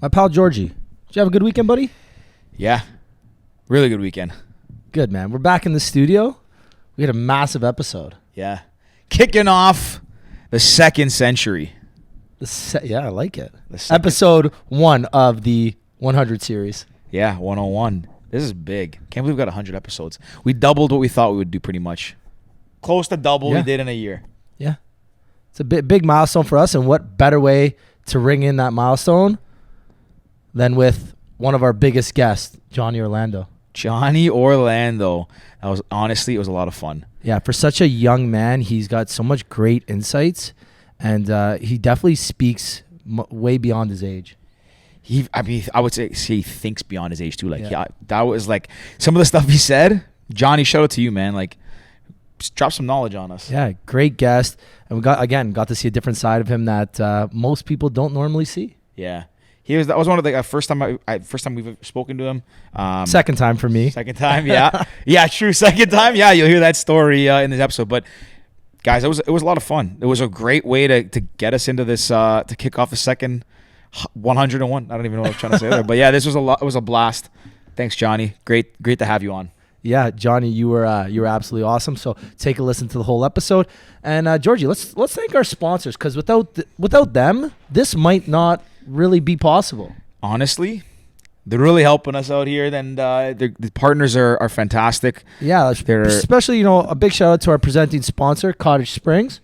My pal Georgie. Did you have a good weekend, buddy? Yeah. Really good weekend. Good, man. We're back in the studio. We had a massive episode. Yeah. Kicking off the second century. Yeah, I like it. Episode 1 of the 100 series. Yeah, 101. This is big. Can't believe we got 100 episodes. We doubled what we thought we would do pretty much. Close to double we did in a year. Yeah. It's a big milestone for us, and what better way to ring in that milestone than with one of our biggest guests, Johnny Orlando. Johnny Orlando. It was a lot of fun. Yeah, for such a young man, he's got so much great insights, and he definitely speaks way beyond his age. I would say he thinks beyond his age too. That was like some of the stuff he said. Johnny, shout out to you, man. Like, drop some knowledge on us. Yeah, great guest, and we got to see a different side of him that most people don't normally see. Yeah. That was one of the first time we've spoken to him. Second time for me. Second time, yeah. Yeah, true. Second time. Yeah, you'll hear that story in this episode. But guys, it was a lot of fun. It was a great way to get us into this to kick off the second 101. I don't even know what I'm trying to say there. But yeah, this was it was a blast. Thanks, Johnny. Great to have you on. Yeah, Johnny, you were absolutely awesome. So take a listen to the whole episode. And Georgie, let's thank our sponsors, because without them, this might not really be possible. Honestly, they're really helping us out here. Then the partners are fantastic. Yeah, especially a big shout out to our presenting sponsor, Cottage Springs.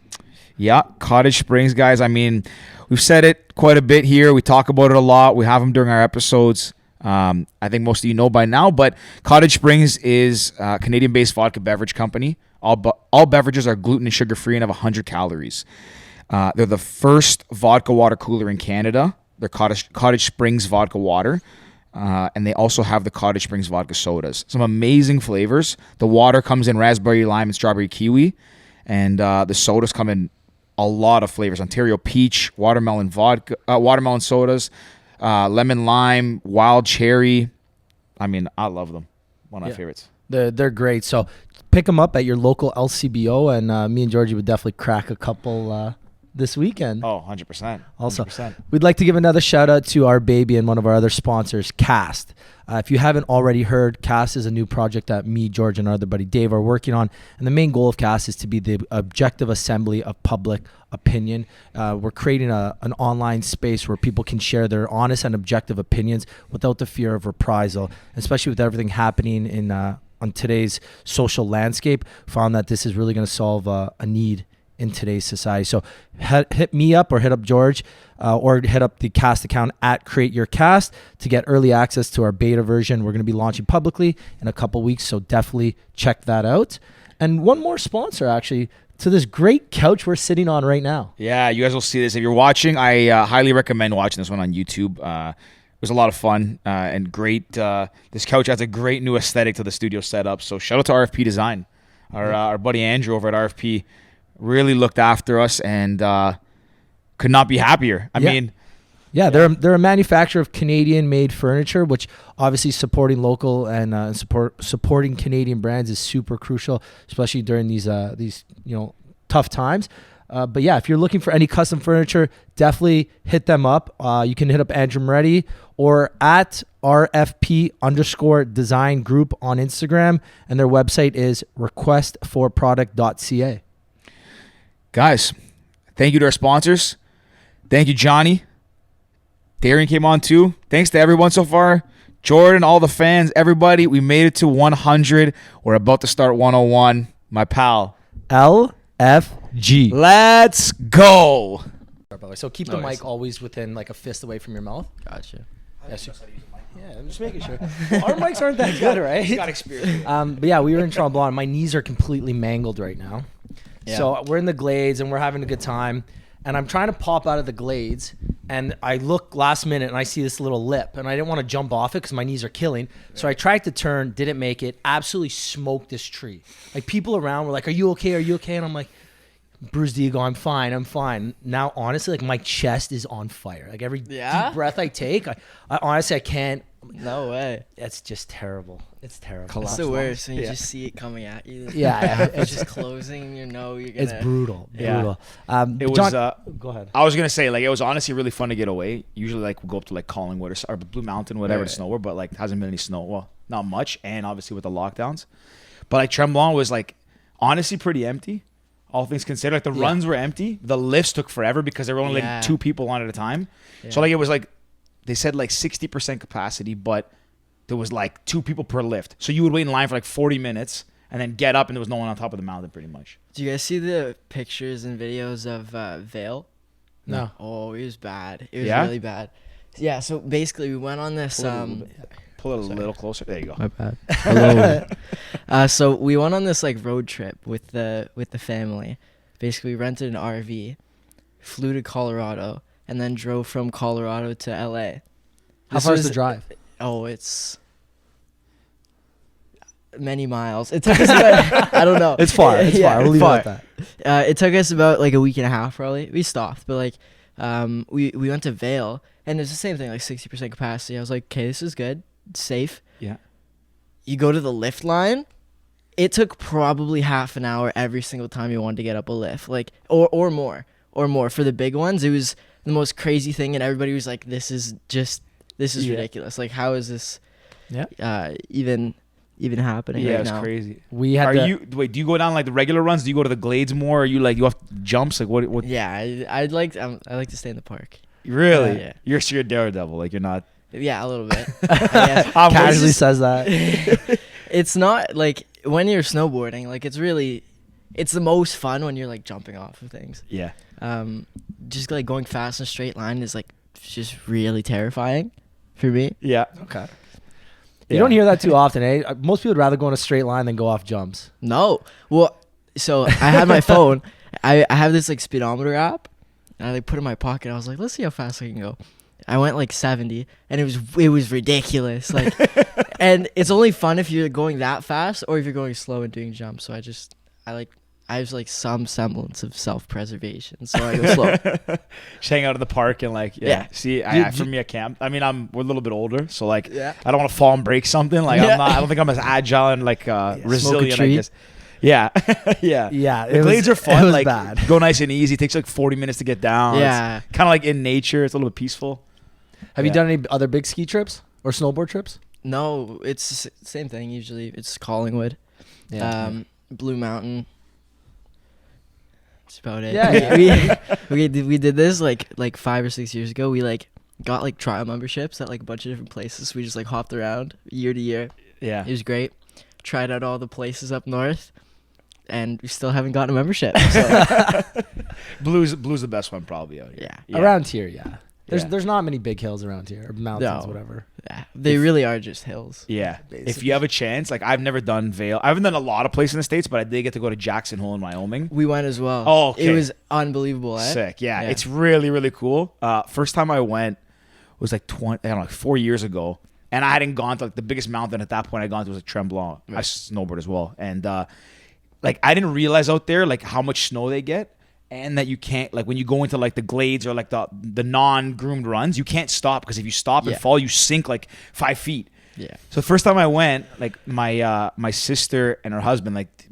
Yeah, Cottage Springs, guys. I mean, we've said it quite a bit here. We talk about it a lot. We have them during our episodes. I think most of you know by now, but Cottage Springs is a Canadian-based vodka beverage company. All beverages are gluten and sugar-free and have 100 calories. They're the first vodka water cooler in Canada. They're Cottage Springs Vodka Water. And they also have the Cottage Springs Vodka Sodas. Some amazing flavors. The water comes in raspberry, lime, and strawberry kiwi. And the sodas come in a lot of flavors. Ontario Peach, watermelon sodas, lemon lime, wild cherry. I mean, I love them. One of my favorites. They're great. So pick them up at your local LCBO, and me and Georgie would definitely crack a couple this weekend. Oh, 100%. Also, 100%. We'd like to give another shout out to our baby and one of our other sponsors, Cast. If you haven't already heard, Cast is a new project that me, George, and our other buddy Dave are working on. And the main goal of Cast is to be the objective assembly of public opinion. We're creating an online space where people can share their honest and objective opinions without the fear of reprisal, especially with everything happening in on today's social landscape. Found that this is really going to solve a need in today's society. So hit me up or hit up George or hit up the Cast account at Create Your Cast to get early access to our beta version. We're going to be launching publicly in a couple weeks, so definitely check that out. And one more sponsor, actually, to this great couch we're sitting on right now. Yeah, you guys will see this. If you're watching, I highly recommend watching this one on YouTube. It was a lot of fun and great. This couch has a great new aesthetic to the studio setup. So shout out to RFP Design. Our buddy Andrew over at RFP really looked after us and could not be happier. I mean, they're a manufacturer of Canadian-made furniture, which obviously supporting local and supporting Canadian brands is super crucial, especially during these tough times. But yeah, if you're looking for any custom furniture, definitely hit them up. You can hit up Andrew Moretti or at RFP_design group on Instagram, and their website is requestforproduct.ca. Guys, thank you to our sponsors. Thank you, Johnny. Darian came on too. Thanks to everyone so far. Jordan, all the fans, everybody. We made it to 100. We're about to start 101. My pal. LFG. Let's go. So keep the mic always within like a fist away from your mouth. Gotcha. Yes, yeah, I'm just making sure. Our mics aren't that good, right? Got experience. But yeah, we were in Tremblant. My knees are completely mangled right now. Yeah. So we're in the Glades and we're having a good time. And I'm trying to pop out of the Glades, and I look last minute and I see this little lip, and I didn't want to jump off it because my knees are killing. So I tried to turn, didn't make it, absolutely smoked this tree. Like people around were like, "Are you okay? Are you okay?" And I'm like, bruised ego, I'm fine. Now, honestly, like my chest is on fire. Like every deep breath I take, I honestly, I can't. No way. It's just terrible. It's terrible. It's the worst when you just see it coming at you. Yeah. It's just closing and you know you're gonna. It's brutal. Yeah. It was. Go ahead. I was gonna say, like, it was honestly really fun to get away. Usually, like, we'll go up to like Collingwood or Blue Mountain, whatever, to snowboard, but like hasn't been any snow. Well, not much, and obviously with the lockdowns. But like Tremblant was like honestly pretty empty, all things considered. Like the runs were empty. The lifts took forever because there were only like 2 people on at a time. Yeah. So like it was like they said like 60% capacity, but there was like 2 people per lift. So you would wait in line for like 40 minutes and then get up and there was no one on top of the mountain pretty much. Do you guys see the pictures and videos of Vale? No. Oh, it was bad. It was really bad. Yeah, so basically we went on this Pull it a little closer. There you go. My bad. Hello. So we went on this like road trip with the family. Basically we rented an RV, flew to Colorado, and then drove from Colorado to LA. How far is the drive? Oh, it's many miles. It took us about, I don't know. It's far. It's far. We'll leave it at that. It took us about like a week and a half probably. We stopped, but like we went to Vail, and it's the same thing, like 60% capacity. I was like, okay, this is good. It's safe. Yeah. You go to the lift line. It took probably half an hour every single time you wanted to get up a lift, like or more for the big ones. It was the most crazy thing, and everybody was like, this is ridiculous. Like, how is this even happening right now? It's crazy. We had do you go down like the regular runs? Do you go to the glades more? Or are you like you have jumps? Like what? Yeah, I like to stay in the park. Really? Yeah. You're a daredevil. Like you're not. Yeah, a little bit. Casually says that. It's not like when you're snowboarding, like it's the most fun when you're like jumping off of things. Yeah. Just like going fast in a straight line is like just really terrifying for me. Yeah. Okay. You don't hear that too often, eh? Most people would rather go in a straight line than go off jumps. No. Well, so I had my phone. I have this like speedometer app, and I like put it in my pocket. I was like, let's see how fast I can go. I went like 70, and it was ridiculous. Like, and it's only fun if you're going that fast or if you're going slow and doing jumps. So I have like some semblance of self-preservation, so I go slow. Just hang out in the park and like see, for me, I can't. I mean, we're a little bit older, so like I don't want to fall and break something. Like I don't think I'm as agile and like resilient. I guess. Yeah. Yeah. The glades are fun. It was like bad. Go nice and easy. It takes like 40 minutes to get down. Yeah. It's kind of like in nature. It's a little bit peaceful. Have you done any other big ski trips or snowboard trips? No, it's the same thing. Usually it's Collingwood, Blue Mountain. That's about it. Yeah. we did this like 5 or 6 years ago. We like got like trial memberships at like a bunch of different places. We just like hopped around year to year. Yeah. It was great. Tried out all the places up north, and we still haven't gotten a membership. So. Blue's the best one probably out here. Yeah. Around here, yeah. There's not many big hills around here, or mountains, whatever. Yeah, they really are just hills. Yeah. Basically. If you have a chance, like I've never done Vail. I haven't done a lot of places in the States, but I did get to go to Jackson Hole in Wyoming. We went as well. Oh, okay. It was unbelievable, eh? Sick. Yeah. It's really, really cool. First time I went was like 4 years ago. And I hadn't gone to like the biggest mountain at that point I gone to was like Tremblant. Right. I snowboard as well. And like I didn't realize out there like how much snow they get. And that you can't, like when you go into like the glades or like the non-groomed runs, you can't stop because if you stop and fall, you sink like 5 feet. Yeah. So the first time I went, like my sister and her husband, like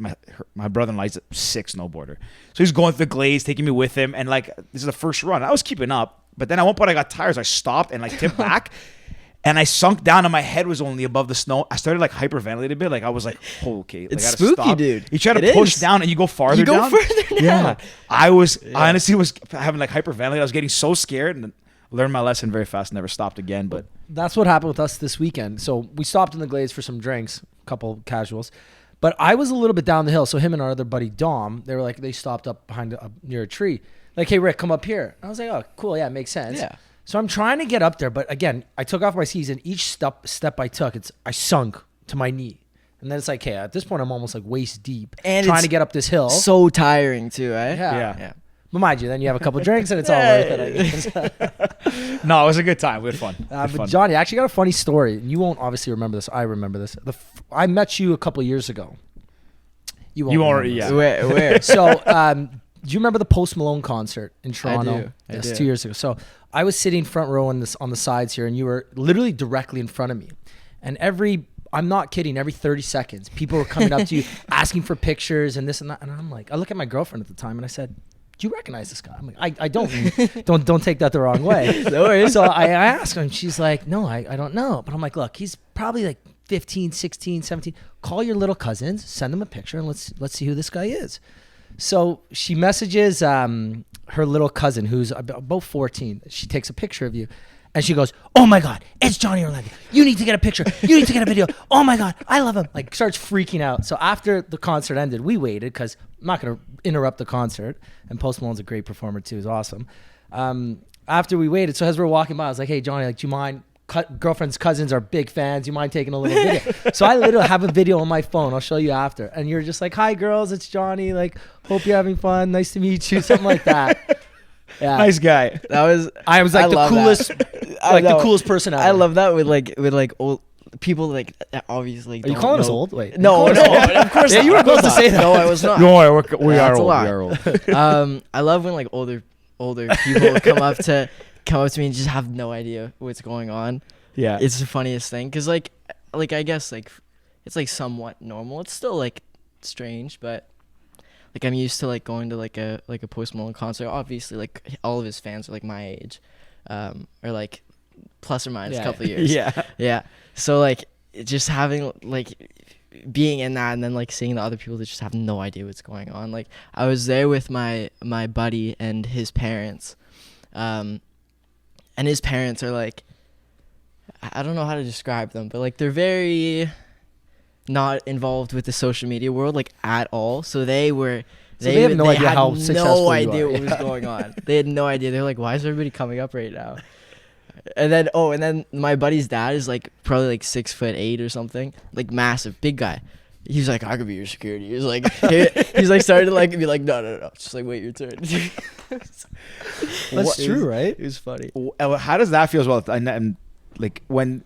my brother-in-law, he's a sick snowboarder. So he's going through the glades, taking me with him. And like, this is the first run. I was keeping up. But then at one point I got tired, so I stopped and like tipped back. And I sunk down and my head was only above the snow. I started like hyperventilating a bit. Like I was like, oh, okay. Like, it's I gotta spooky, stop. dude. You try to push down and you go farther down. Yeah. I honestly was having like hyperventilating. I was getting so scared and learned my lesson very fast. Never stopped again. But that's what happened with us this weekend. So we stopped in the glades for some drinks, a couple casuals. But I was a little bit down the hill. So him and our other buddy, Dom, they stopped up behind near a tree. Like, hey, Rick, come up here. I was like, oh, cool. Yeah, it makes sense. Yeah. So I'm trying to get up there, but again, I took off my skis, and each step I took, I sunk to my knee, and then it's like, hey, at this point, I'm almost like waist deep, and trying to get up this hill. So tiring too, eh? Yeah. But mind you, then you have a couple drinks, and it's all worth it, I guess. No, it was a good time. We had fun. But Johnny, I actually got a funny story. You won't obviously remember this. I remember this. I met you a couple years ago. You won't. Where? So do you remember the Post Malone concert in Toronto? I Yes, do. 2 years ago. So I was sitting front row on the sides here, and you were literally directly in front of me. And I'm not kidding, every 30 seconds, people were coming up to you asking for pictures and this and that. And I'm like, I look at my girlfriend at the time and I said, do you recognize this guy? I'm like, I don't. don't take that the wrong way. No worries. So I asked her, and she's like, no, I don't know. But I'm like, look, he's probably like 15, 16, 17. Call your little cousins, send them a picture, and let's see who this guy is. So she messages her little cousin, who's about 14. She takes a picture of you. And she goes, oh my God, it's Johnny Orlando. You need to get a picture. You need to get a video. Oh my God, I love him. Like, starts freaking out. So after the concert ended, we waited because I'm not going to interrupt the concert. And Post Malone's a great performer too. He's awesome. After we waited, so as we're walking by, I was like, hey, Johnny, like, do you mind? Girlfriend's cousins are big fans. You mind taking a little video? So I literally have a video on my phone. I'll show you after. And you're just like, hi, girls, it's Johnny. Like, hope you're having fun. Nice to meet you. Something like that. Yeah. Nice guy. That was. I was like the coolest, the coolest person ever. I love that with old people like obviously. Are you calling us old? Wait. No, of course. Yeah, not. you were supposed to say that. No, I was not. No, we That's are a old. lie. We are old. I love when like older people come up to me and just have no idea what's going on. Yeah. It's the funniest thing because like I guess like it's like somewhat normal. It's still like strange, but like I'm used to like going to like a Post Malone concert. Obviously, like all of his fans are like my age, or like plus or minus a couple of years. Yeah. So like just having like being in that and then like seeing the other people that just have no idea what's going on. Like I was there with my buddy and his parents, and his parents are like, I don't know how to describe them, but like they're very not involved with the social media world like at all. So they have no idea how successful you are. what was going on. They had no idea. They're like, why is everybody coming up right now? And then my buddy's dad is like probably like 6'8" or something, like massive, big guy. He's like, I could be your security. He's like, he's like started to like be like, no, just like wait your turn. That's true, right? It was funny. How does that feel as well? And like when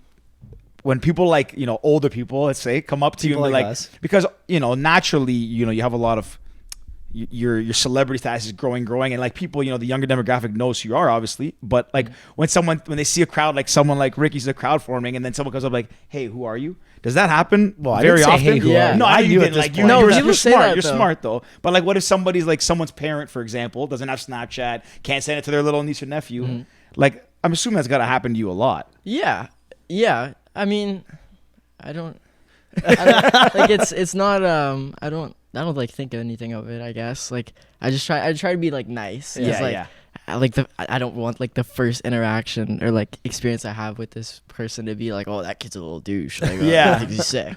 people like, you know, older people, let's say, come up to you and be like us. Because, you know, naturally, you know, you have a lot of your celebrity status is growing, and like people, you know, the younger demographic knows who you are, obviously. But like when they see a crowd, like someone like Ricky's a crowd forming, and then someone comes up like, hey, who are you? Does that happen very often? Hey, who are you? No, I knew you at didn't. this Like, point. you're people say smart. that, You're though. smart though. But like, what if somebody's like someone's parent, for example, doesn't have Snapchat, can't send it to their little niece or nephew? Mm-hmm. Like, I'm assuming that's got to happen to you a lot. Yeah. I mean, I don't like it's not I don't like think of anything of it, I guess. Like I try to be like nice. I don't want like the first interaction or like experience I have with this person to be like, oh, that kid's a little douche. Like, I think he's sick.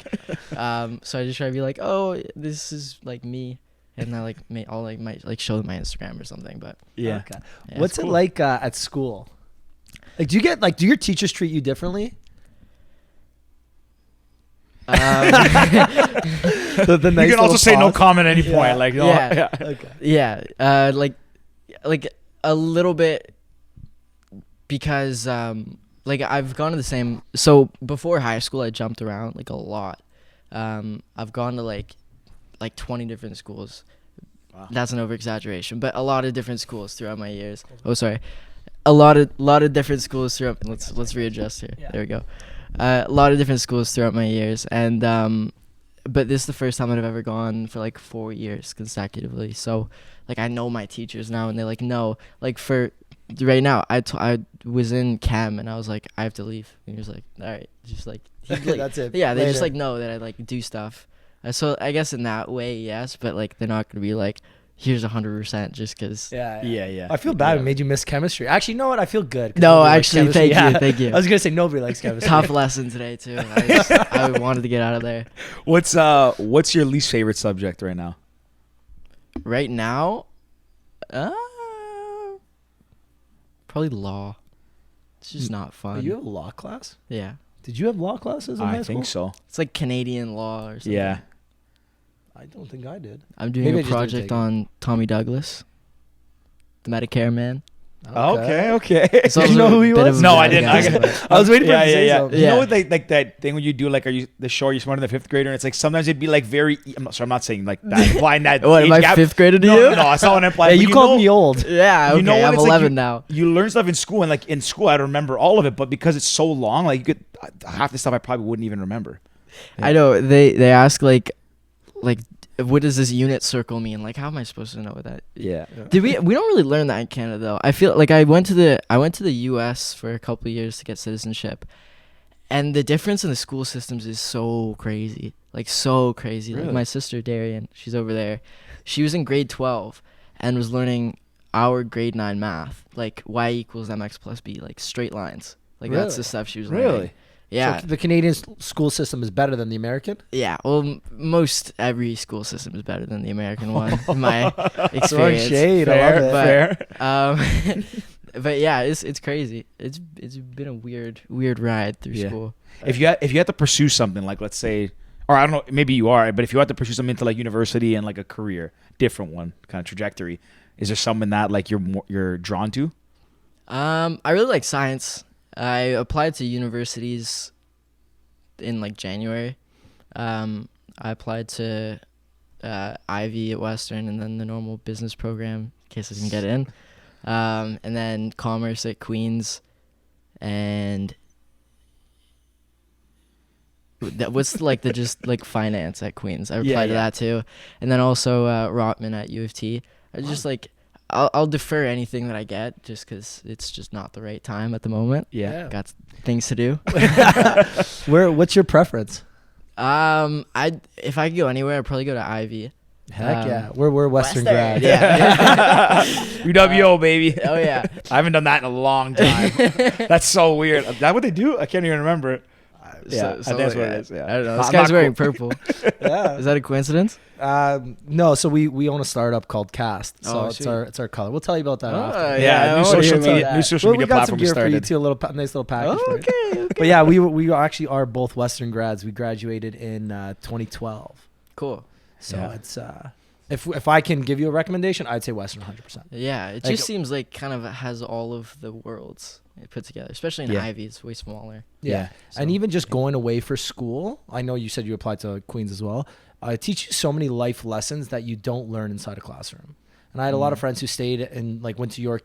So I just try to be like, oh, this is like me, and I like I'll like might like show them my Instagram or something. But Okay. Yeah, What's it's it cool. like at school? Like, do your teachers treat you differently? The nice You can also little say no pause. comment at any point. Yeah. Like, no, Yeah. Okay. Yeah, like a little bit because like I've gone to the same. So before high school, I jumped around like a lot. I've gone to like 20 different schools. Wow. That's an over exaggeration, but a lot of different schools throughout my years. Oh, sorry, a lot of different schools throughout. Let's readjust here. Yeah. There we go. A lot of different schools throughout my years, and but this is the first time that I've ever gone for like 4 years consecutively. So like I know my teachers now, and they like know. Like for right now, I was in chem, and I was like, I have to leave, and he was like, all right, just like, That's it. yeah, they just Later. like know that I like do stuff. So I guess in that way, yes, but like they're not gonna be like, here's 100% just because. Yeah. I feel bad Yeah. we made you miss chemistry. Actually, you know what? I feel good. 'cause No, nobody likes actually, chemistry. thank you. I was gonna say nobody likes chemistry. Tough lesson today too. I wanted to get out of there. What's your least favorite subject right now? Right now, probably law. It's just not Oh, fun. you have a law class? Yeah, Did you have law classes in high I school? think so. it's like Canadian law or something. Yeah. I don't think I did. I'm doing Maybe I a just didn't project take it. on Tommy Douglas, the Medicare man. Okay. It's Did you also know who he a bit was? of a No, I bad didn't. guy, I but- I was waiting for Yeah, him to say yeah. something. You Yeah. know what, like that thing when you do, like, are you the show you're smarter than a fifth grader? And it's like sometimes it'd be like very. I'm not saying like that. Implying that. What, age am I gap. fifth grader to no, you? No, that's not what I'm implying. Hey, but you you called know- me old. Yeah, okay, You know what, I'm it's like 11 now. You learn stuff in school, and like in school, I don't remember all of it, but because it's so long, like you could half the stuff I probably wouldn't even remember. I know they ask like what does this unit circle mean? Like, how am I supposed to know what that? Yeah. Did we don't really learn that in Canada though. I feel like I went to the US for a couple of years to get citizenship, and the difference in the school systems is so crazy. Like so crazy. Really? Like my sister Darian, she's over there. She was in grade 12 and was learning our grade 9 math, like y equals mx plus b, like straight lines. Like that's Really? the stuff she was learning. Really? Yeah. So the Canadian school system is better than the American? Yeah, well, most every school system is better than the American one, in my experience. Throwing shade. I love it. But, but yeah, it's crazy. It's been a weird ride through Yeah. school. If you had to pursue something, like let's say, or I don't know, maybe you are, but if you had to pursue something into like university and like a career, different one kind of trajectory, is there something that like you're drawn to? I really like science. I applied to universities in like January. I applied to Ivy at Western, and then the normal business program in case I didn't get in, and then commerce at Queen's, and that was like the just like finance at Queen's. I applied to that too, and then also Rotman at U of T. I just like. I'll defer anything that I get just because it's just not the right time at the moment. Yeah. Got things to do. What's your preference? If I could go anywhere, I'd probably go to Ivy. Heck yeah. We're Western grads. Yeah. UWO, baby. Oh yeah. I haven't done that in a long time. That's so weird. Is that what they do? I can't even remember. Yeah, I think that's what it is. Yeah. I don't know. This I'm guy's not wearing cool. purple. Yeah. Is that a coincidence? No, so we own a startup called Cast. So Oh, it's sweet. our color. We'll tell you about that after. Oh, Yeah, I new wanna social hear about media, that. new social Well, we media got some platform we gear for you started. too, a nice little package for you. Okay. But yeah, we actually are both Western grads. We graduated in 2012. Cool. So Yeah. it's if I can give you a recommendation, I'd say Western 100%. Yeah, it Like- just seems like kind of has all of the worlds put together, especially in Yeah. Ivy. It's way smaller. Yeah. So- And even just going away for school, I know you said you applied to Queens as well. It teaches you so many life lessons that you don't learn inside a classroom. And I had a lot of friends who stayed and like went to York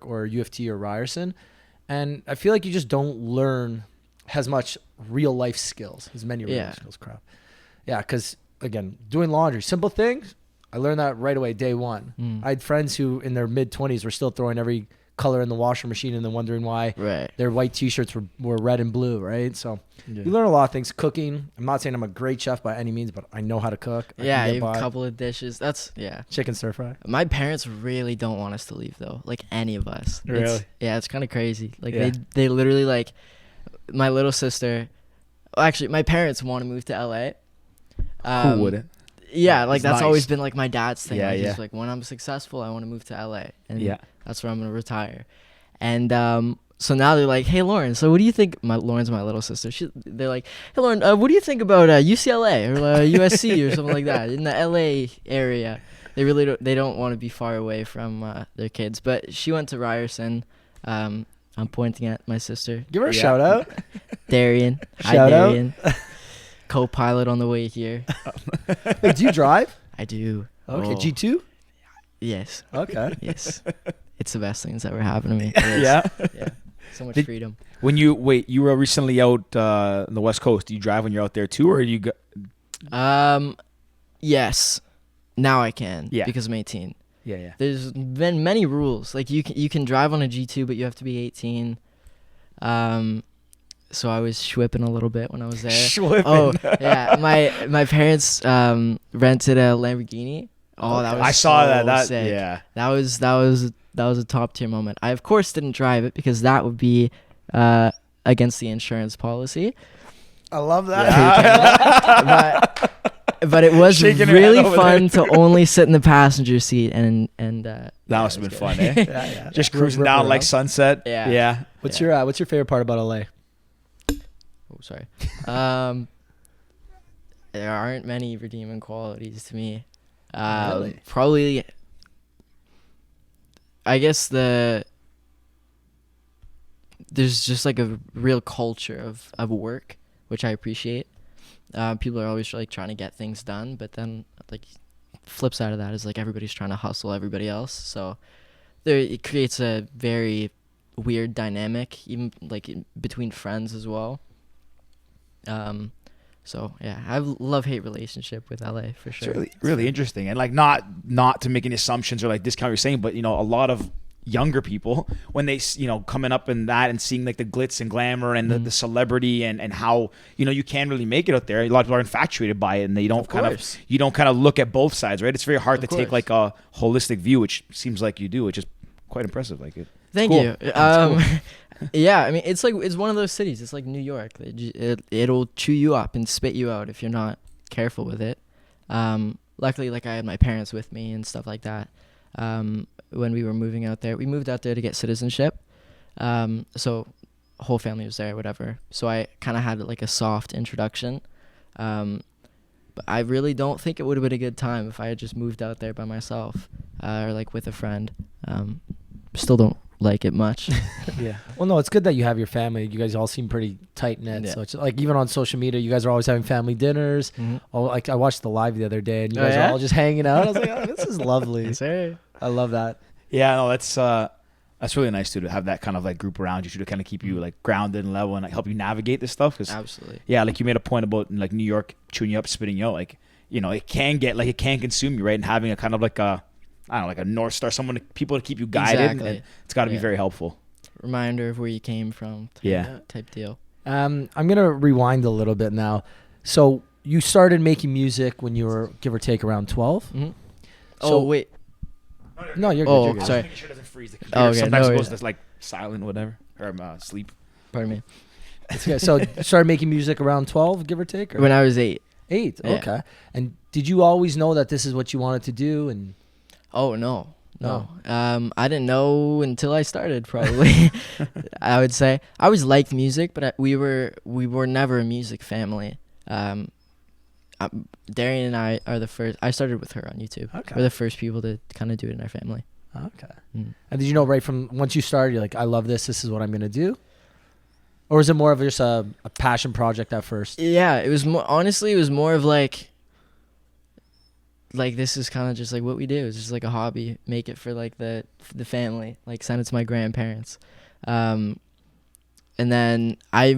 or U of T or Ryerson, and I feel like you just don't learn as much real life skills, as many real Yeah. life skills. Crap. Yeah, because again, doing laundry, simple things. I learned that right away, day one. I had friends who in their mid 20s were still throwing every color in the washer machine and then wondering why Right. their white t-shirts were red and blue, right? So you learn a lot of things. Cooking. I'm not saying I'm a great chef by any means, but I know how to cook. I Yeah, can get you have by. a couple of dishes. Yeah. Chicken stir fry. My parents really don't want us to leave though, like any of us. Really? It's kind of crazy. Like Yeah. they literally like my little sister. Well, actually, my parents want to move to LA. Who wouldn't? Yeah, like It's that's nice. always been like my dad's thing. Yeah, Like, yeah. He's like, when I'm successful, I want to move to LA, and Yeah. that's where I'm gonna retire. And so now they're like, hey Lauren, so what do you think? Lauren's my little sister. They're like, hey Lauren, what do you think about UCLA or USC or something like that in the LA area? They don't want to be far away from their kids. But she went to Ryerson. I'm pointing at my sister, Give her a Yeah. shout out. Darian. Hi, Shout out. Darian. Co-pilot on the way here. Wait, do you drive? I do. Okay, Oh. G2? Yes. Okay. Yes. It's the best thing that's ever happened to me. It is. Yeah. Yeah. So much Did- freedom. When you were recently out on the West Coast. Do you drive when you're out there too, or you go? Yes. Now I can. Yeah. Because I'm 18. Yeah, yeah. There's been many rules. Like you can drive on a G2, but you have to be 18. So I was schwipping a little bit when I was there. Schwipping. Oh yeah. My parents rented a Lamborghini. Oh, that was I saw so that. That sick. yeah. That was a top tier moment. I of course didn't drive it because that would be against the insurance policy. I love that. But it was Shaking her really head over fun there. to only sit in the passenger seat and That must have been fun, eh? Yeah, yeah. Just Rip- cruising rip down her like up. sunset. Yeah. Yeah. What's your favorite part about LA? Oh, sorry. There aren't many redeeming qualities to me. Really? Probably. I guess there's just like a real culture of work, which I appreciate. People are always like trying to get things done, but then like flip side of that is like everybody's trying to hustle everybody else. So it creates a very weird dynamic, even like between friends as well. So yeah, I have love-hate relationship with LA for sure. It's really interesting, and like not to make any assumptions or like discount what you're saying, but you know, a lot of younger people, when they, you know, coming up in that and seeing like the glitz and glamour and the celebrity and how, you know, you can really make it out there. A lot of people are infatuated by it, and they don't you don't kind of look at both sides, right? It's very hard to take like a holistic view, which seems like you do, which is quite impressive. Like it. Thank cool. you. Cool. Yeah, I mean, it's one of those cities. It's like New York. It'll chew you up and spit you out if you're not careful with it. Luckily, like I had my parents with me and stuff like that. When we were moving out there, we moved out there to get citizenship. So whole family was there, whatever. So I kind of had like a soft introduction. But I really don't think it would have been a good time if I had just moved out there by myself or like with a friend. Still don't like it much. Yeah. Well, no, it's good that you have your family. You guys all seem pretty tight knit. Yeah. So it's like even on social media, you guys are always having family dinners. Mm-hmm. Oh, like I watched the live the other day, and you Oh, guys yeah? are all just hanging out. I was like, oh, this is lovely. Sir. I love that. Yeah, no, that's really nice too, to have that kind of like group around you to kind of keep you like grounded and level and like help you navigate this stuff. Cause Absolutely. yeah, like you made a point about like New York chewing you up, spitting you out. Like, you know, it can consume you, right? And having a kind of like I don't know, like a North Star, people to keep you guided. Exactly. And it's got to be very helpful. Reminder of where you came from. Type deal. I'm gonna rewind a little bit now. So you started making music when you were give or take around 12. Mm-hmm. So- wait. No, you're good. Oh, you're good. sorry. Making sure it doesn't freeze the Oh, okay, Sometimes no it goes worries. to like silent, whatever, or sleep. Pardon me. It's good. So you started making music around 12, give or take? Or? When I was 8. 8, Yeah. okay. And did you always know that this is what you wanted to do? And Oh no. I didn't know until I started. Probably, I would say I always liked music, but we were never a music family. Darian and I are the first. I started with her on YouTube. Okay. We're the first people to kind of do it in our family. Okay. Mm. And did you know right from once you started, you're like, I love this. This is what I'm gonna do, or is it more of just a passion project at first? Yeah, it was more. Honestly, it was more of like this is kind of just like what we do. It's just like a hobby. Make it for like the family. Like send it to my grandparents, and then I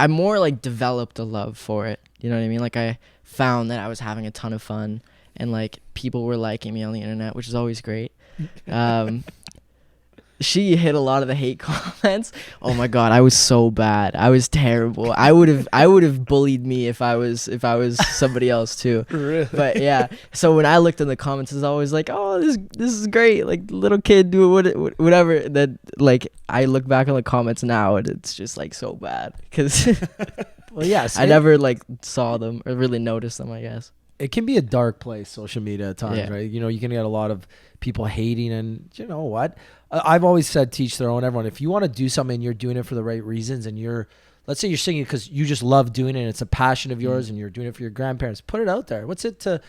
more like developed a love for it. You know what I mean? Like I found that I was having a ton of fun, and like people were liking me on the internet, which is always great. She hit a lot of the hate comments. Oh my god, I was so bad. I was terrible. I would have bullied me if I was somebody else too. Really? But yeah. So when I looked in the comments, it's always like, "Oh, this is great. Like little kid do whatever." That like I look back on the comments now, and it's just like so bad because Well, yeah. I never like saw them or really noticed them, I guess. It can be a dark place, social media at times, Yeah. right? You know, you can get a lot of people hating, and you know what? I've always said, teach their own. Everyone, if you want to do something, you're doing it for the right reasons, and let's say you're singing because you just love doing it, and it's a passion of yours, and you're doing it for your grandparents. Put it out there. What's it to?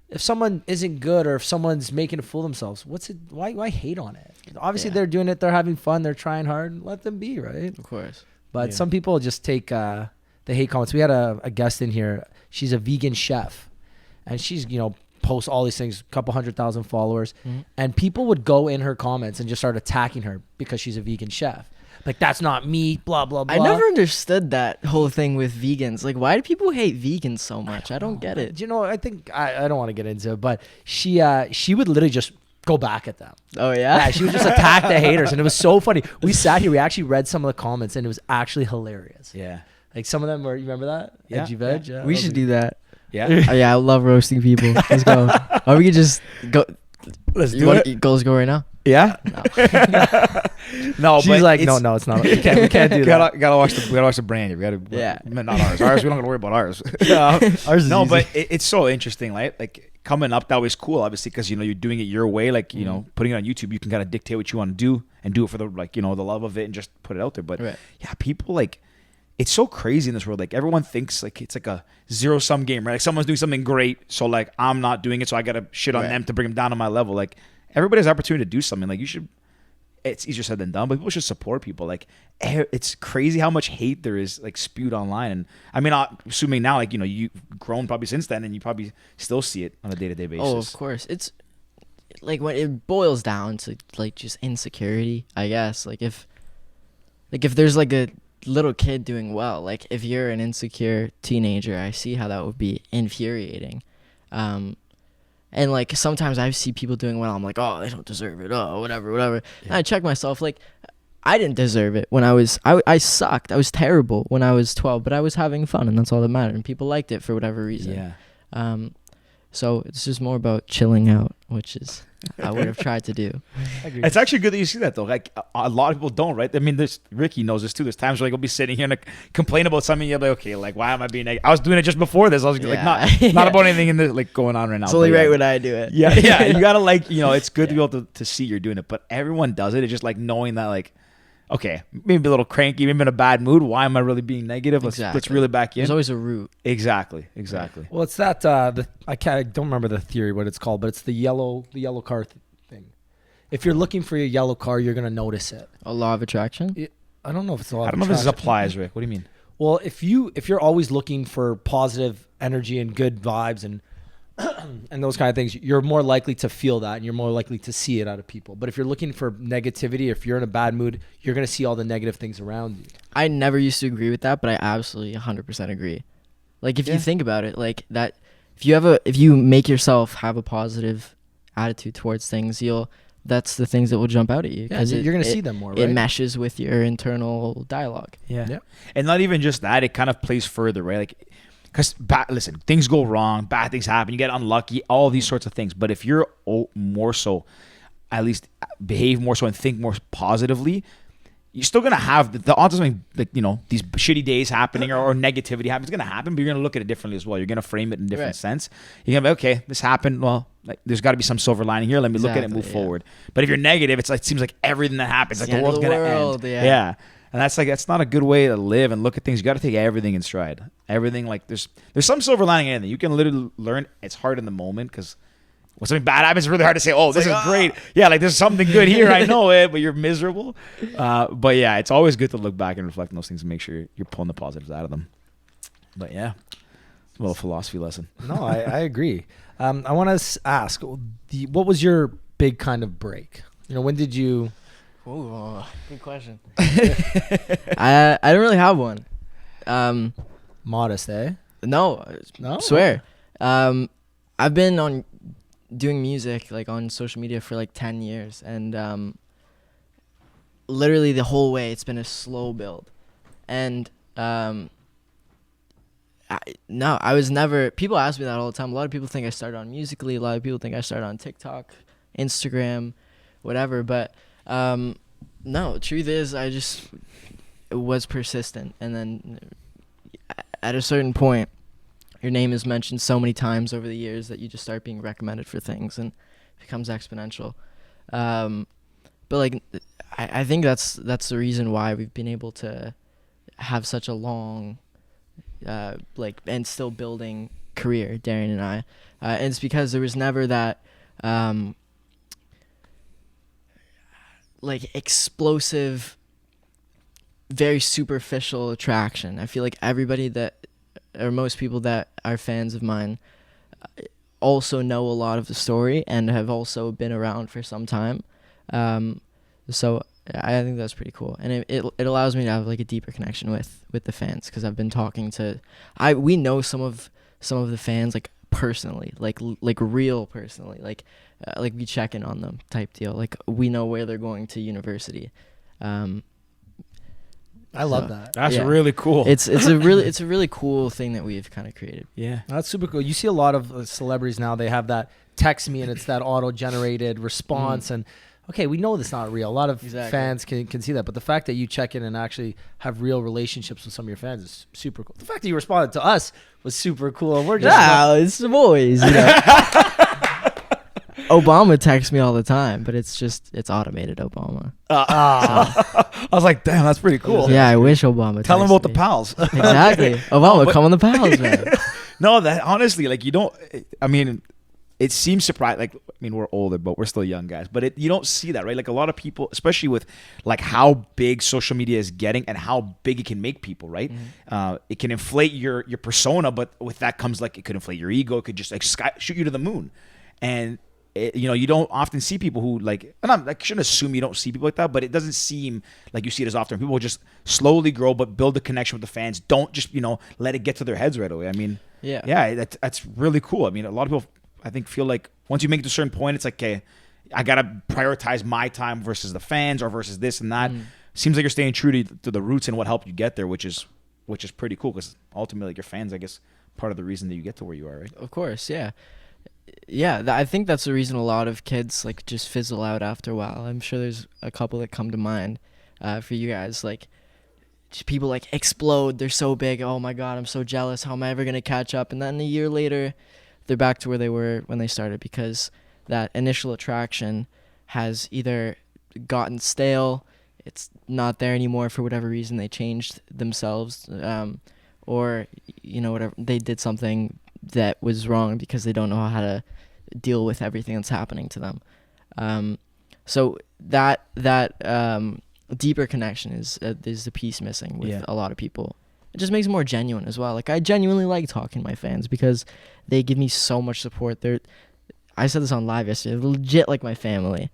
If someone isn't good, or if someone's making a fool of themselves, what's it? Why hate on it? Obviously, Yeah. they're doing it. They're having fun. They're trying hard. Let them be, right? Of course. But Yeah. some people just take the hate comments. We had a guest in here. She's a vegan chef, and she's posts all these things, couple 100,000 followers, and people would go in her comments and just start attacking her because she's a vegan chef. Like, that's not meat, blah blah blah. I never understood that whole thing with vegans. Like, why do people hate vegans so much? I don't get it. You know, I think I don't want to get into it, but she would literally just go back at them. Oh yeah. Yeah, she would just attack the haters, and it was so funny. We sat here, we actually read some of the comments, and it was actually hilarious. Yeah. Like some of them were, you remember that? Yeah, Edgy veg. Yeah, We should do that. Yeah. Oh, yeah, I love roasting people. Let's go. Or we could just go. Let's You want let's go right now? Yeah. No. No, She's like, no, it's not. We can't do that. Gotta watch the brand. We gotta, Yeah. not ours. Ours, we don't gotta worry about ours. Ours is no, easy. but it's so interesting, right? Like coming up, that was cool, obviously, because you're doing it your way. Like putting it on YouTube, you can kind of dictate what you want to do and do it for the the love of it and just put it out there. But Right. yeah, people like. It's so crazy in this world. Like everyone thinks like it's like a zero-sum game, right? Like someone's doing something great, so like I'm not doing it, so I gotta shit on Right. them to bring them down to my level. Like everybody has the opportunity to do something. Like you should it's easier said than done, but people should support people. Like, it's crazy how much hate there is like spewed online. And I mean, assuming now, like, you know, you've grown probably since then, and you probably still see it on a day-to-day basis. Oh, of course. It's like when it boils down to like just insecurity, I guess. Like if there's like a little kid doing well, like if you're an insecure teenager, I see how that would be infuriating. And like sometimes I see people doing well, I'm like, oh, they don't deserve it, oh, whatever. Yeah. And I check myself, like I didn't deserve it when I sucked. I was terrible when I was 12, but I was having fun, and that's all that mattered, and people liked it for whatever reason. Yeah. So it's just more about chilling out, which is I would have tried to do. It's actually good that you see that, though. Like, a lot of people don't, right? I mean, Ricky knows this too. There's times where like, I'll be sitting here and like, complain about something. You're like, okay, like, why am I being negative? I was doing it just before this. I was like, not about anything in the, like, going on right now. It's only right when I do it. Yeah. You gotta, like, you know, it's good to be able to see you're doing it, but everyone does it. It's just like knowing that, like, okay, maybe a little cranky, maybe in a bad mood. Why am I really being negative? Let's reel it back in. There's always a root. Exactly. Well, it's that I don't remember the theory what it's called, but it's the yellow car thing. If you're looking for your yellow car, you're gonna notice it. A law of attraction. I don't know if it's a law. I don't know if this applies, Rick. What do you mean? Well, if you're always looking for positive energy and good vibes and and those kind of things, you're more likely to feel that, and you're more likely to see it out of people. But if you're looking for negativity, if you're in a bad mood, you're going to see all the negative things around you. I never used to agree with that, but I absolutely 100% agree. Like if you think about it, like that, if you make yourself have a positive attitude towards things, that's the things that will jump out at you. Yeah, you're going to see them more, right? It meshes with your internal dialogue. Yeah. And not even just that, it kind of plays further, right? Like, because, listen, things go wrong, bad things happen, you get unlucky, all these sorts of things. But if you're more so, at least behave more so and think more positively, you're still going to have the odds of something, like, you know, these shitty days happening or negativity happening. It's going to happen, but you're going to look at it differently as well. You're going to frame it in a different sense. You're going to be, okay, this happened. Well, like, there's got to be some silver lining here. Let me look at it and move forward. But if you're negative, it seems like everything that happens, like the world's going to end. Yeah. And that's not a good way to live and look at things. You got to take everything in stride. Everything, like, there's some silver lining in anything. You can literally learn. It's hard in the moment because when something bad happens, it's really hard to say, oh, this is great. Yeah, like there's something good here. I know it, but you're miserable. But yeah, it's always good to look back and reflect on those things and make sure you're pulling the positives out of them. But yeah, a little philosophy lesson. No, I agree. I want to ask, what was your big kind of break? You know, when did you... Oh, good question. I don't really have one. Modest, eh? No, swear. I've been doing music like on social media for like 10 years, and literally the whole way it's been a slow build. And I was never. People ask me that all the time. A lot of people think I started on Musical.ly. A lot of people think I started on TikTok, Instagram, whatever. But no, truth is I just was persistent, and then at a certain point your name is mentioned so many times over the years that you just start being recommended for things and it becomes exponential. But like I think that's the reason why we've been able to have such a long like and still building career, Darren and I, and it's because there was never that like explosive, very superficial attraction. I feel like everybody that, or most people that are fans of mine, also know a lot of the story and have also been around for some time. So I think that's pretty cool, and it allows me to have like a deeper connection with the fans, because I've been talking to, we know some of the fans like personally, like real personally, like we check in on them type deal. Like we know where they're going to university. I love that. That's really cool. It's a really cool thing that we've kind of created. Yeah, that's super cool. You see a lot of celebrities now, they have that text me and it's that auto-generated response. And okay, we know that's not real. A lot of fans can see that, but the fact that you check in and actually have real relationships with some of your fans is super cool. The fact that you responded to us was super cool. And we're just it's the boys, you know. Obama texts me all the time, but it's automated Obama. I was like, damn, that's pretty cool. Yeah, I wish Obama. Tell him about the pals. Exactly, Obama, come on the pals, man. No, that honestly, like, you don't. I mean, it seems surprising. Like, mean, we're older, but we're still young guys. But you don't see that, right? Like a lot of people, especially with like how big social media is getting and how big it can make people, right? It can inflate your persona, but with that comes like it could inflate your ego. It could just like shoot you to the moon. And you don't often see people who like, and I shouldn't assume you don't see people like that, but it doesn't seem like you see it as often. People just slowly grow, but build a connection with the fans. Don't just, let it get to their heads right away. I mean, yeah, that's really cool. I mean, a lot of people, I think, feel like once you make it to a certain point, it's like, okay, I got to prioritize my time versus the fans or versus this and that. Seems like you're staying true to the roots and what helped you get there, which is pretty cool because ultimately, like, your fans, I guess, part of the reason that you get to where you are, right? Of course, yeah. Yeah, I think that's the reason a lot of kids like just fizzle out after a while. I'm sure there's a couple that come to mind for you guys. Like, just people like explode. They're so big. Oh my God, I'm so jealous. How am I ever gonna catch up? And then a year later, they're back to where they were when they started because that initial attraction has either gotten stale, it's not there anymore for whatever reason. They changed themselves, or whatever, they did something that was wrong because they don't know how to deal with everything that's happening to them. So that deeper connection is the piece missing with a lot of people. It just makes it more genuine as well. Like, I genuinely like talking to my fans because they give me so much support. I said this on live yesterday. They're legit like my family.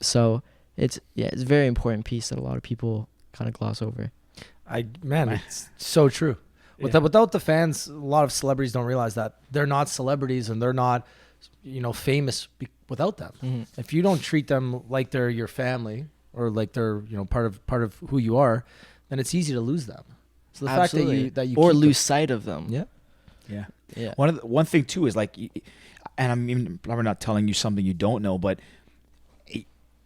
So it's a very important piece that a lot of people kind of gloss over. It's so true. Without the fans, a lot of celebrities don't realize that they're not celebrities and they're not, famous without them. If you don't treat them like they're your family or like they're, part of who you are, then it's easy to lose them. So the Absolutely. fact that you or lose sight of them. Yeah. One thing too is like, and I'm even probably not telling you something you don't know, but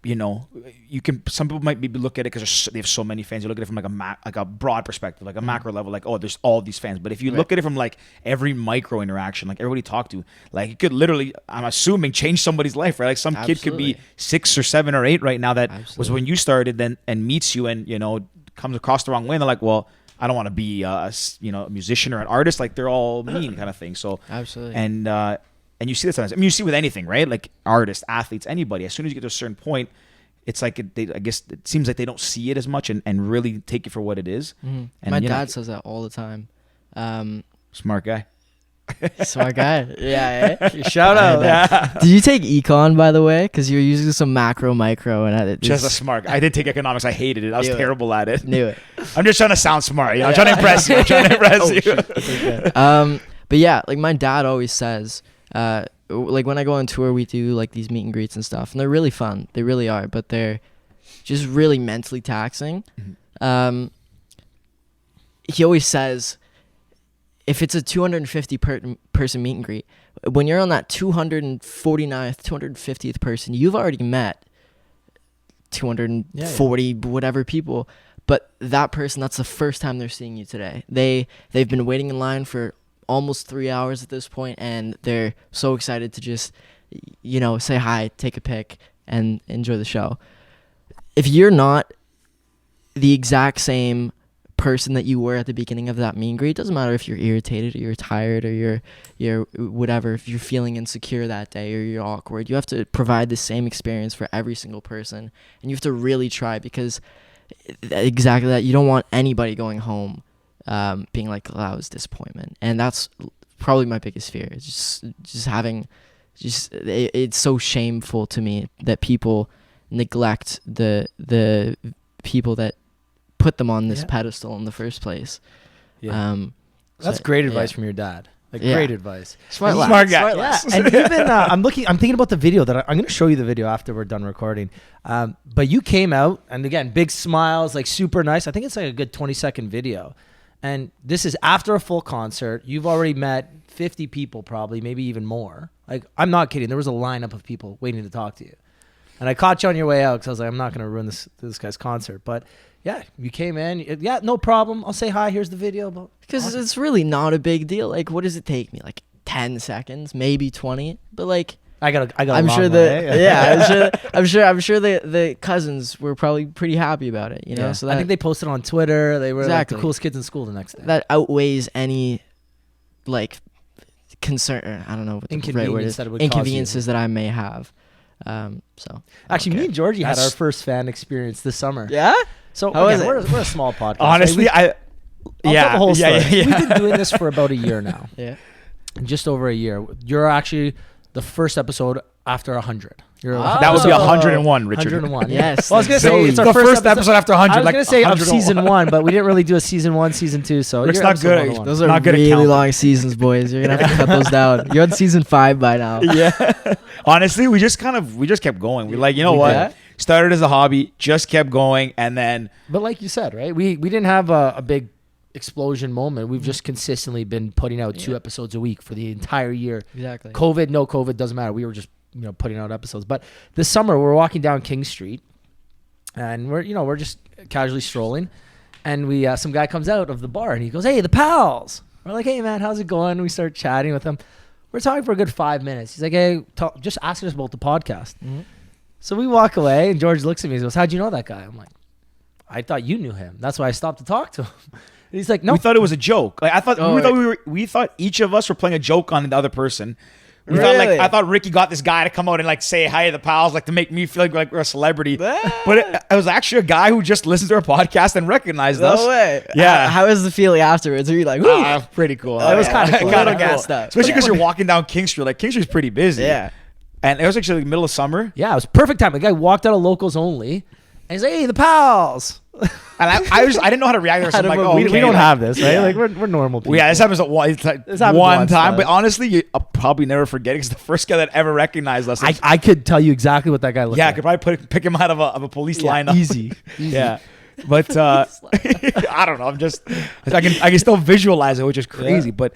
you can. Some people might look at it because they have so many fans. You look at it from like a broad perspective, like a macro level, like, oh, there's all these fans. But if you look at it from like every micro interaction, like everybody talk to, like it could literally, I'm assuming, change somebody's life, right? Like some kid could be 6 or 7 or 8 right now that was when you started, then and meets you and comes across the wrong way. And they're like, well, I don't want to be a musician or an artist. Like they're all mean kind of thing. So absolutely. And you see this sometimes. I mean, you see with anything, right? Like artists, athletes, anybody. As soon as you get to a certain point, it's like I guess it seems like they don't see it as much and really take it for what it is. And my dad says that all the time. Smart guy. Smart guy. Yeah. Shout out. Yeah. Did you take econ, by the way? Because you're using some macro, micro, and just a smart guy. I did take economics. I hated it. I was terrible at it. Knew it. I'm just trying to sound smart. I'm trying to impress you. But yeah, like my dad always says, like when I go on tour, we do like these meet and greets and stuff, and they're really fun. They really are, but they're just really mentally taxing. He always says, if it's a 250 person meet and greet, when you're on that 249th, 250th person, you've already met 240 whatever people. But that person, that's the first time they're seeing you today. They've been waiting in line for almost 3 hours at this point, and they're so excited to just, say hi, take a pic, and enjoy the show. If you're not the exact same person that you were at the beginning of that meet and greet, it doesn't matter if you're irritated or you're tired or you're whatever, if you're feeling insecure that day or you're awkward, you have to provide the same experience for every single person, and you have to really try, because exactly that, you don't want anybody going home being like, oh, that was disappointment. And that's probably my biggest fear. It's just having it's so shameful to me that people neglect the people that put them on this pedestal in the first place. That's great advice from your dad. Great advice. Smart guy. And even I'm thinking about the video that I'm going to show you the video after we're done recording. But you came out, and again, big smiles, like super nice. I think it's like a good 20-second video. And this is after a full concert. You've already met 50 people, probably, maybe even more. Like, I'm not kidding. There was a lineup of people waiting to talk to you. And I caught you on your way out because I was like, I'm not going to ruin this guy's concert. But yeah, you came in. Yeah, no problem. I'll say hi. Here's the video. Because it's really not a big deal. Like, what does it take me? Like 10 seconds, maybe 20. But like, I got. I'm sure I'm sure the cousins were probably pretty happy about it. You know, so I think they posted on Twitter. They were exactly like the coolest kids in school the next day. That outweighs any like concern. I don't know what the right word Inconvenience is. that it would cause you. Inconveniences that I may have. So Actually, okay. me and Georgie had That's- our first fan experience this summer. Yeah. So How was again, it? we're a small podcast. Honestly, right? I'll tell the whole story. yeah. We've been doing this for about a year now. Yeah. Just over a year. You're actually the first episode after 100. That would be 101, Richard. 101. Yes. Well, I was gonna say it's our the first episode after 100. I was like gonna say of 101. season 1, but we didn't really do a season 1, season 2. So Rick's you're not episode good. 101. Those are Not good at really counting. long seasons, boys. You're gonna have to cut those down. You're on season 5 by now. Yeah. Honestly, we just kept going. We like, you know what? Yeah. Started as a hobby, just kept going, and then But like you said, right? We didn't have a big explosion moment. We've just consistently been putting out 2 episodes a week for the entire year. Exactly. COVID, no COVID, doesn't matter. We were just putting out episodes. But this summer we're walking down King Street, and we're just casually strolling, and we some guy comes out of the bar and he goes, "Hey, the pals." We're like, "Hey man, how's it going?" We start chatting with him. We're talking for a good 5 minutes. He's like, "Hey, just asking us about the podcast." Mm-hmm. So we walk away, and George looks at me and goes, "How'd you know that guy?" I'm like, "I thought you knew him. That's why I stopped to talk to him." And he's like, "No." we thought it was a joke. Like I thought, Oh, we thought each of us were playing a joke on the other person. We Really? I thought Ricky got this guy to come out and like say hi to the pals, like to make me feel like we're a celebrity. But it was actually a guy who just listened to our podcast and recognized us. No way. Yeah. How is the feeling afterwards? Are you like, woo? Pretty cool. Oh, It was yeah. kind of cool. Kinda Kinda gassed cool. up. Especially because you're walking down King Street. Like King Street's pretty busy. Yeah. And it was actually the middle of summer. Yeah, it was perfect time. The guy walked out of locals only, and he's like, "Hey, the pals." And I didn't know how to react. I'm like, oh, we okay, don't like- have this, right? Yeah. Like we're normal people. Well, yeah, this happens at one, it's like This happened one once, time. though. But honestly, I'll probably never forget it. It's the first guy that ever recognized us. I could tell you exactly what that guy looked Yeah, I like. could probably pick him out of a police lineup. Easy. Yeah. But I don't know. I can still visualize it, which is crazy. Yeah. But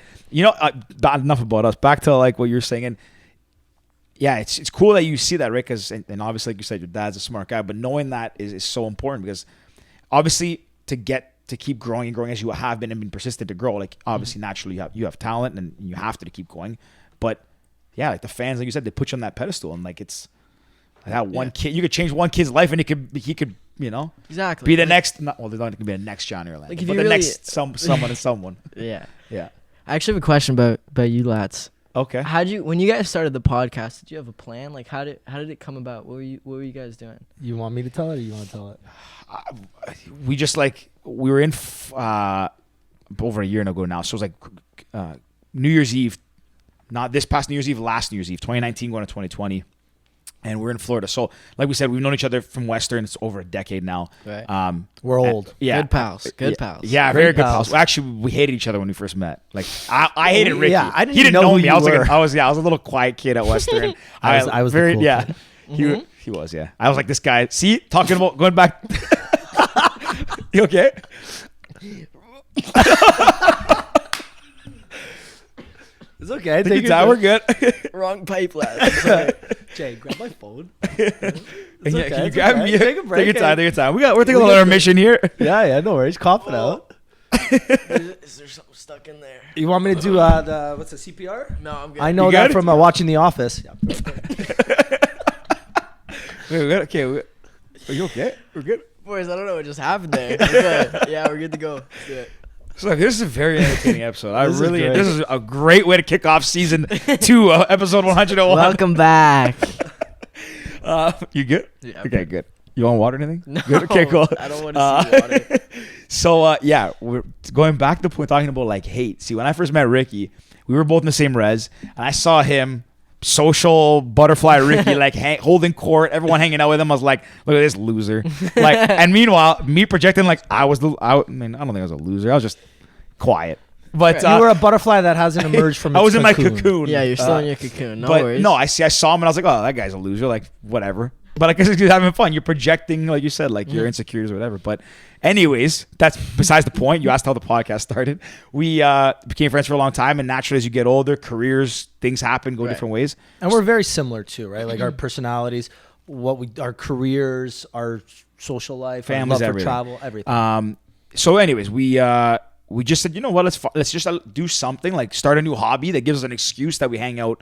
enough about us. Back to like what you're saying. And yeah, it's cool that you see that, Rick. And obviously, like you said, your dad's a smart guy. But knowing that is so important because obviously to keep growing and growing as you have been and been persistent to grow. Like obviously, naturally, you have talent and you have to keep going. But yeah, like the fans, like you said, they put you on that pedestal, and like it's like that one kid. You could change one kid's life, and he could Exactly. be the Like, next. They're not going to be the next Johnny Orlando, Like, if but you the really- next someone is someone. Yeah. Yeah. I actually have a question about you lads. Okay. When you guys started the podcast, did you have a plan? Like how did it come about? What were you guys doing? You want me to tell it, or you want to tell it? We just we were in over a year ago now. So it was like New Year's Eve, not this past New Year's Eve, last New Year's Eve, 2019 going to 2020. And we're in Florida. So like we said, we've known each other from Western. It's over a decade now. Right. We're old. Yeah. Good pals. Good Yeah. pals. Yeah, Great very good pals. pals. Actually, we hated each other when we first met. Like I hated Ricky. Yeah, I didn't he didn't know know who me. you I was were. I was a little quiet kid at Western. I was the very cool kid. He was, yeah. I was like this guy. See, talking about going back. You okay? It's okay. Take your time. We're good. Wrong pipe, lads. Jay, grab my phone. Yeah, okay, can you it's grab okay. me? Take a break. Take your time. Take your time. We're taking a We little got intermission here. Yeah, no worries. Cough it out. Is there something stuck in there? You want me to do what's the CPR? No, I'm good. I know You that good? from watching The Office. Yeah. Wait, we're good. Okay. Are you okay? We're good. Boys, I don't know what just happened there. We're good. Yeah, we're good to go. Let's do it. So this is a very entertaining episode. great. This is a great way to kick off season 2, episode 101. Welcome back. You good? Yeah, Okay, good. You want water or anything? No, Good? Okay, cool. I don't want to see water. So yeah, we're going back to the point talking about like hate. See, when I first met Ricky, we were both in the same res, and I saw him, social butterfly Ricky, like holding court, everyone hanging out with him. I was like, look at this loser. Like, and meanwhile, me projecting like I mean, I don't think I was a loser. I was just quiet. But You were a butterfly that hasn't emerged from I its was in my cocoon. cocoon. Yeah, you're still in your cocoon. No but worries. no, I saw him and I was like, oh, that guy's a loser. Like, whatever. But I guess he's having fun. You're projecting, like you said, like your insecurities or whatever. But anyways, that's besides the point. You asked how the podcast started. We became friends for a long time. And naturally, as you get older, careers, things happen, go different ways. And we're very similar too, right? Like our personalities, our careers, our social life, our Families, love for everything. travel, everything. So anyways, we just said, you know what, let's just do something, like start a new hobby that gives us an excuse that we hang out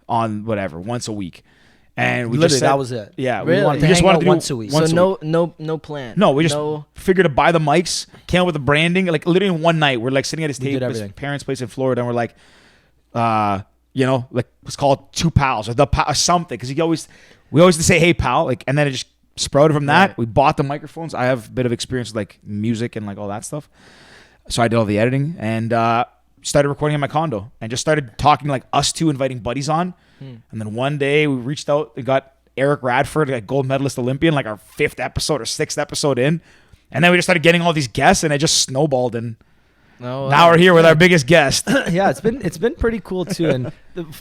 on whatever once a week. And we Literally, just said, that was it. Yeah, Really? We we just hang wanted out to do once a week. So once a week. no plan. No, we just figured to buy the mics, came up with the branding. Like literally in one night, we're like sitting at his We did his everything. parents' place in Florida, and we're like, like it's called Two Pals or or something, because we always used to say, hey pal, like, and then it just sprouted from that. Right. We bought the microphones. I have a bit of experience with like music and like all that stuff, so I did all the editing and started recording in my condo and just started talking, like us two inviting buddies on. And then one day we reached out and got Eric Radford, like gold medalist Olympian, like our 5th episode or 6th episode in, and then we just started getting all these guests and it just snowballed, and now we're here with our biggest guest. Yeah, it's been pretty cool too. And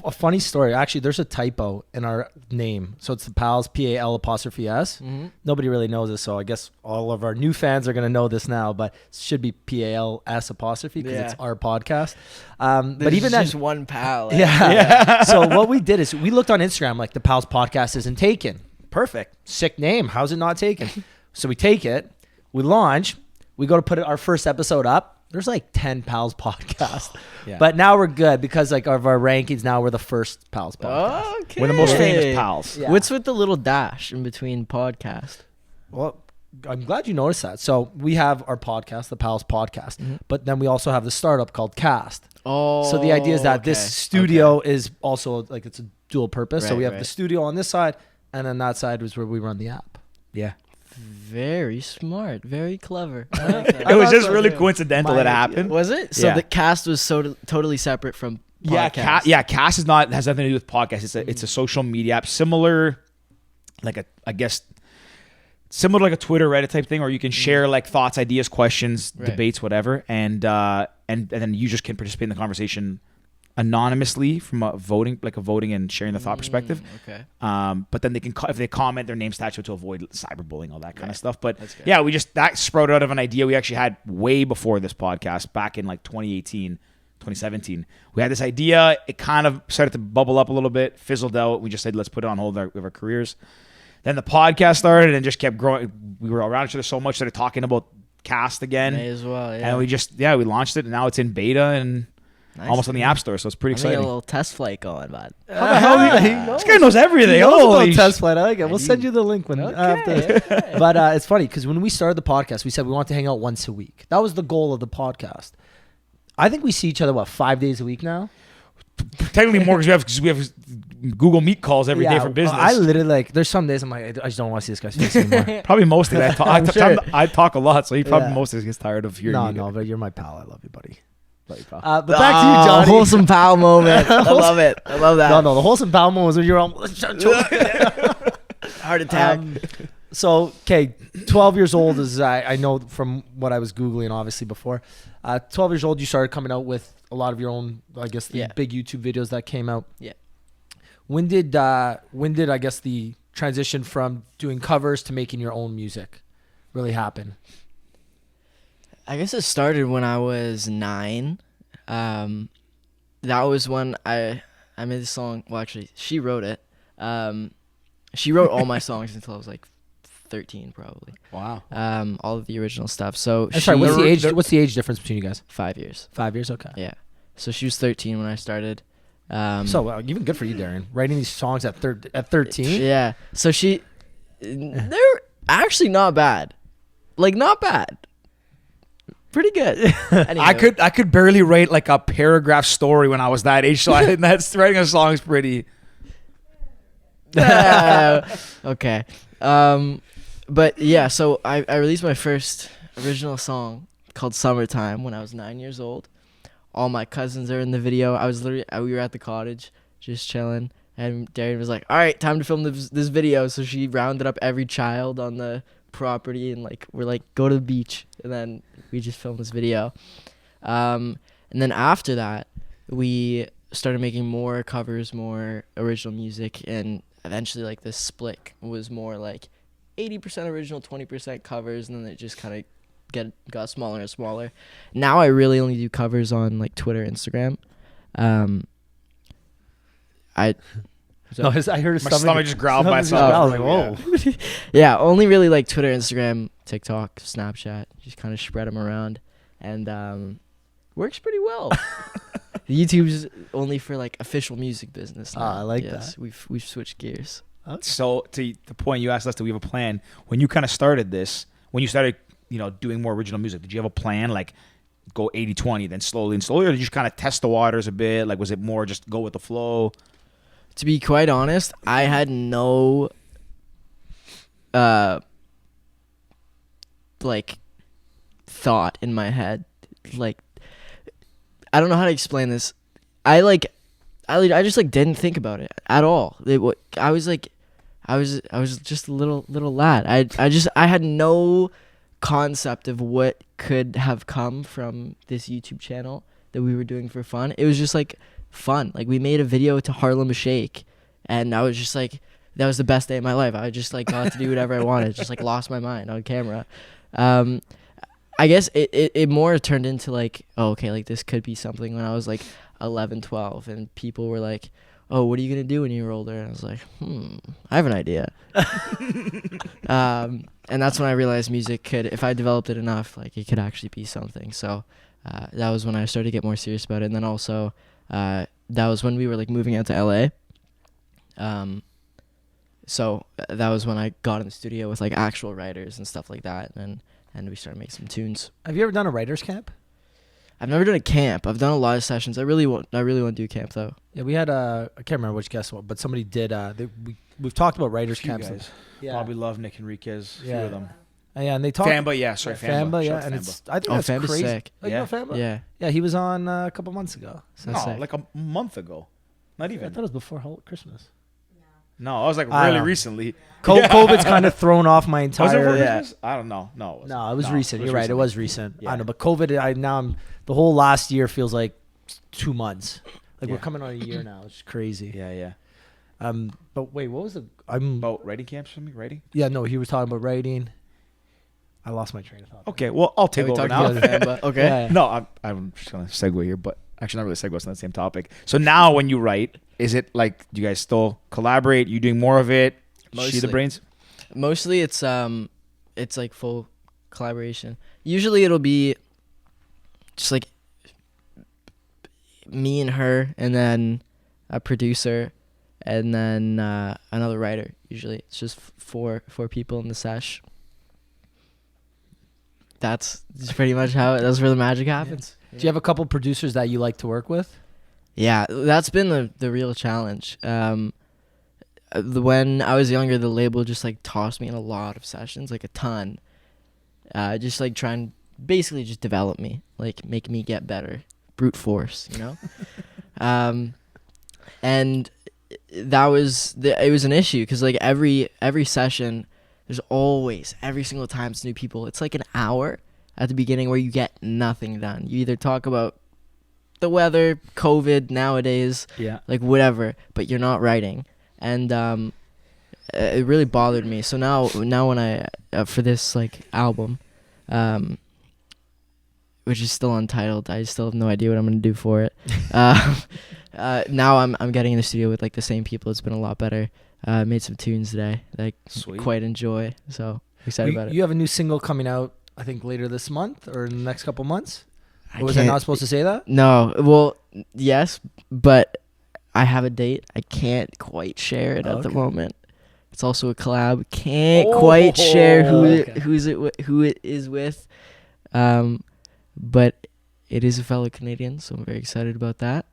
a funny story, actually, there's a typo in our name, so it's the Pals, PAL''S. Nobody really knows this, so I guess all of our new fans are gonna know this now. But it should be PALS' because it's our podcast. But even just that, one pal. yeah. So what we did is we looked on Instagram, like the Pals podcast isn't taken. Perfect, sick name. How's it not taken? So we take it, we launch, we go to put our first episode up. There's like 10 Pals podcasts. But now we're good because like of our rankings, now we're the first Pals podcast. Okay. We're the most famous pals. Yeah. What's with the little dash in between podcast? Well, I'm glad you noticed that. So we have our podcast, the Pals podcast, but then we also have the startup called Cast. Oh. So the idea is that this studio is also like it's a dual purpose. So we have the studio on this side, and then that side is where we run the app. Yeah. Very smart, very clever. It was just really coincidental that it happened. Was it? So the cast was totally separate from podcast. Cast has nothing to do with podcasts. It's a social media app, similar, like similar to like a Twitter, Reddit type thing, where you can share like thoughts, ideas, questions, debates, whatever, and then you just can participate in the conversation anonymously from a voting and sharing the thought perspective. Okay. But then they can, if they comment, their name's attached to avoid cyberbullying, all that kind of stuff. But yeah, that sprouted out of an idea we actually had way before this podcast, back in like 2018, 2017. We had this idea. It kind of started to bubble up a little bit, fizzled out. We just said, let's put it on hold with our careers. Then the podcast started and just kept growing. We were around each other so much, started talking about Cast again. May as well, yeah. And we launched it, and now it's in beta and almost on the App Store, so it's pretty exciting. A little test flight going, bud. How the hell this guy knows everything. He knows about test flight. I like it. We'll send you the link when after. Okay. But it's funny because when we started the podcast, we said we want to hang out once a week. That was the goal of the podcast. I think we see each other 5 days a week now. Technically more because we have Google Meet calls every day for business. I literally there's some days I'm like, I just don't want to see this guy's face anymore. Probably most days. I talk a lot, so he probably most days gets tired of hearing. No, but you're my pal. I love you, buddy. But back to you, Johnny. Wholesome pal moment. I love it. I love that. No, the wholesome pal moment was when you're on heart attack. So, 12 years old is, I know from what I was Googling, obviously, before. 12 years old, you started coming out with a lot of your own, I guess, the big YouTube videos that came out. Yeah. When did I guess, the transition from doing covers to making your own music really happen? I guess it started when I was 9. That was when I made the song. Well, actually, she wrote it. She wrote all my songs until I was like 13, probably. Wow. All of the original stuff. So sorry, what's the age difference between you guys? 5 years. 5 years, okay. Yeah. So she was 13 when I started. So even good for you, Darren. Writing these songs at 13. Yeah. So they're actually not bad. Like, not bad. Pretty good. Anyway. I could barely write like a paragraph story when I was that age, so I think that's writing a song is pretty. Okay. But yeah, so I released my first original song called Summertime when I was 9 years old. All my cousins are in the video. We were at the cottage just chilling, and Darren was like, all right, time to film this video. So she rounded up every child on the property and we're like, go to the beach, and then we just filmed this video. And then after that, we started making more covers, more original music, and eventually this split was more like 80% original, 20% covers, and then it just kind of got smaller and smaller. Now I really only do covers on Twitter, Instagram. I heard his my stomach just growled by itself. I was like, whoa. Yeah, only really Twitter, Instagram, TikTok, Snapchat. Just kind of spread them around, and works pretty well. YouTube's only for official music business now. I like that. We've switched gears. So to the point you asked us, do we have a plan? When you kind of started this, when you started, doing more original music, did you have a plan? go 80-20, then slowly and slowly, or did you just kind of test the waters a bit? Like, was it more just go with the flow? To be quite honest, I had no like thought in my head. Like, I don't know how to explain this. I just like didn't think about it at all. I was just a little lad. I had no concept of what could have come from this YouTube channel that we were doing for fun. It was just like fun. Like, we made a video to Harlem Shake, and I was just like, that was the best day of my life. I just like got to do whatever I wanted. Just like lost my mind on camera. I guess it more turned into like, oh, okay, like this could be something when I was like 11, 12, and people were like, oh, what are you going to do when you're older? And I was like, I have an idea. And that's when I realized music could, if I developed it enough, like it could actually be something. So that was when I started to get more serious about it. And then also that was when we were like moving out to LA. So that was when I got in the studio with like actual writers and stuff like that. And we started making some tunes. Have you ever done a writer's camp? I've never done a camp. I've done a lot of sessions. I really want to do camp though. Yeah, we had I can't remember which guest, but somebody did. We've talked about writers' camps. Guys. Yeah, Probably love Nick Enriquez. Yeah. Few of them. Yeah, and they talked. Famba, yeah, sorry, Famba. Yeah, Shout and Famba. it's. I think Oh, that's Famba's crazy. sick. Oh, you know Famba? Yeah. Yeah, he was on a couple months ago. So No, sick. like a month ago. Not I even. thought it was before Christmas. No, I was like I really know. recently. COVID's kind of thrown off my Was it entire. for Yeah. Christmas? I don't know. No, it wasn't. No, it was No, recent. You're right. It recently. was recent. Yeah. I know, but COVID. The whole last year feels like 2 months. Like we're Yeah. coming on a year now. It's crazy. Yeah, yeah. But wait, what was the? About writing camps for me, writing? Yeah, no, he was talking about writing. I lost my train of thought. Okay, well, I'll take we over talked now. about Famba. Okay. Yeah, yeah. No, I'm just going to segue here, but actually not really segue, it's not the same topic. So now when you write, is it like, do you guys still collaborate? You doing more of it? She the Mostly. brains? Mostly it's like full collaboration. Usually it'll be just like me and her, and then a producer, and then another writer. Usually it's just four people in the sesh. That's pretty much that's where the magic happens. Do you have a couple producers that you like to work with? Yeah, that's been the real challenge. When I was younger, the label just like tossed me in a lot of sessions, like a ton. Just like trying, basically just develop me, like make me get better, brute force, you know. And that was it was an issue because like every session, there's always every single time it's new people. It's like an hour at the beginning where you get nothing done. You either talk about the weather, COVID nowadays, Yeah. like whatever, but you're not writing. And it really bothered me. So now when I for this like album, which is still untitled, I still have no idea what I'm gonna do for it. Now I'm getting in the studio with like the same people. It's been a lot better. Made some tunes today that I Sweet. quite enjoy. So excited about it. You have a new single coming out, I think later this month or in the next couple months. I Or was I can't- not supposed to say that? No, well, yes, but I have a date. I can't quite share it at the Okay. moment. It's also a collab. Can't quite share who Okay. who it is with. But it is a fellow Canadian, so I'm very excited about that.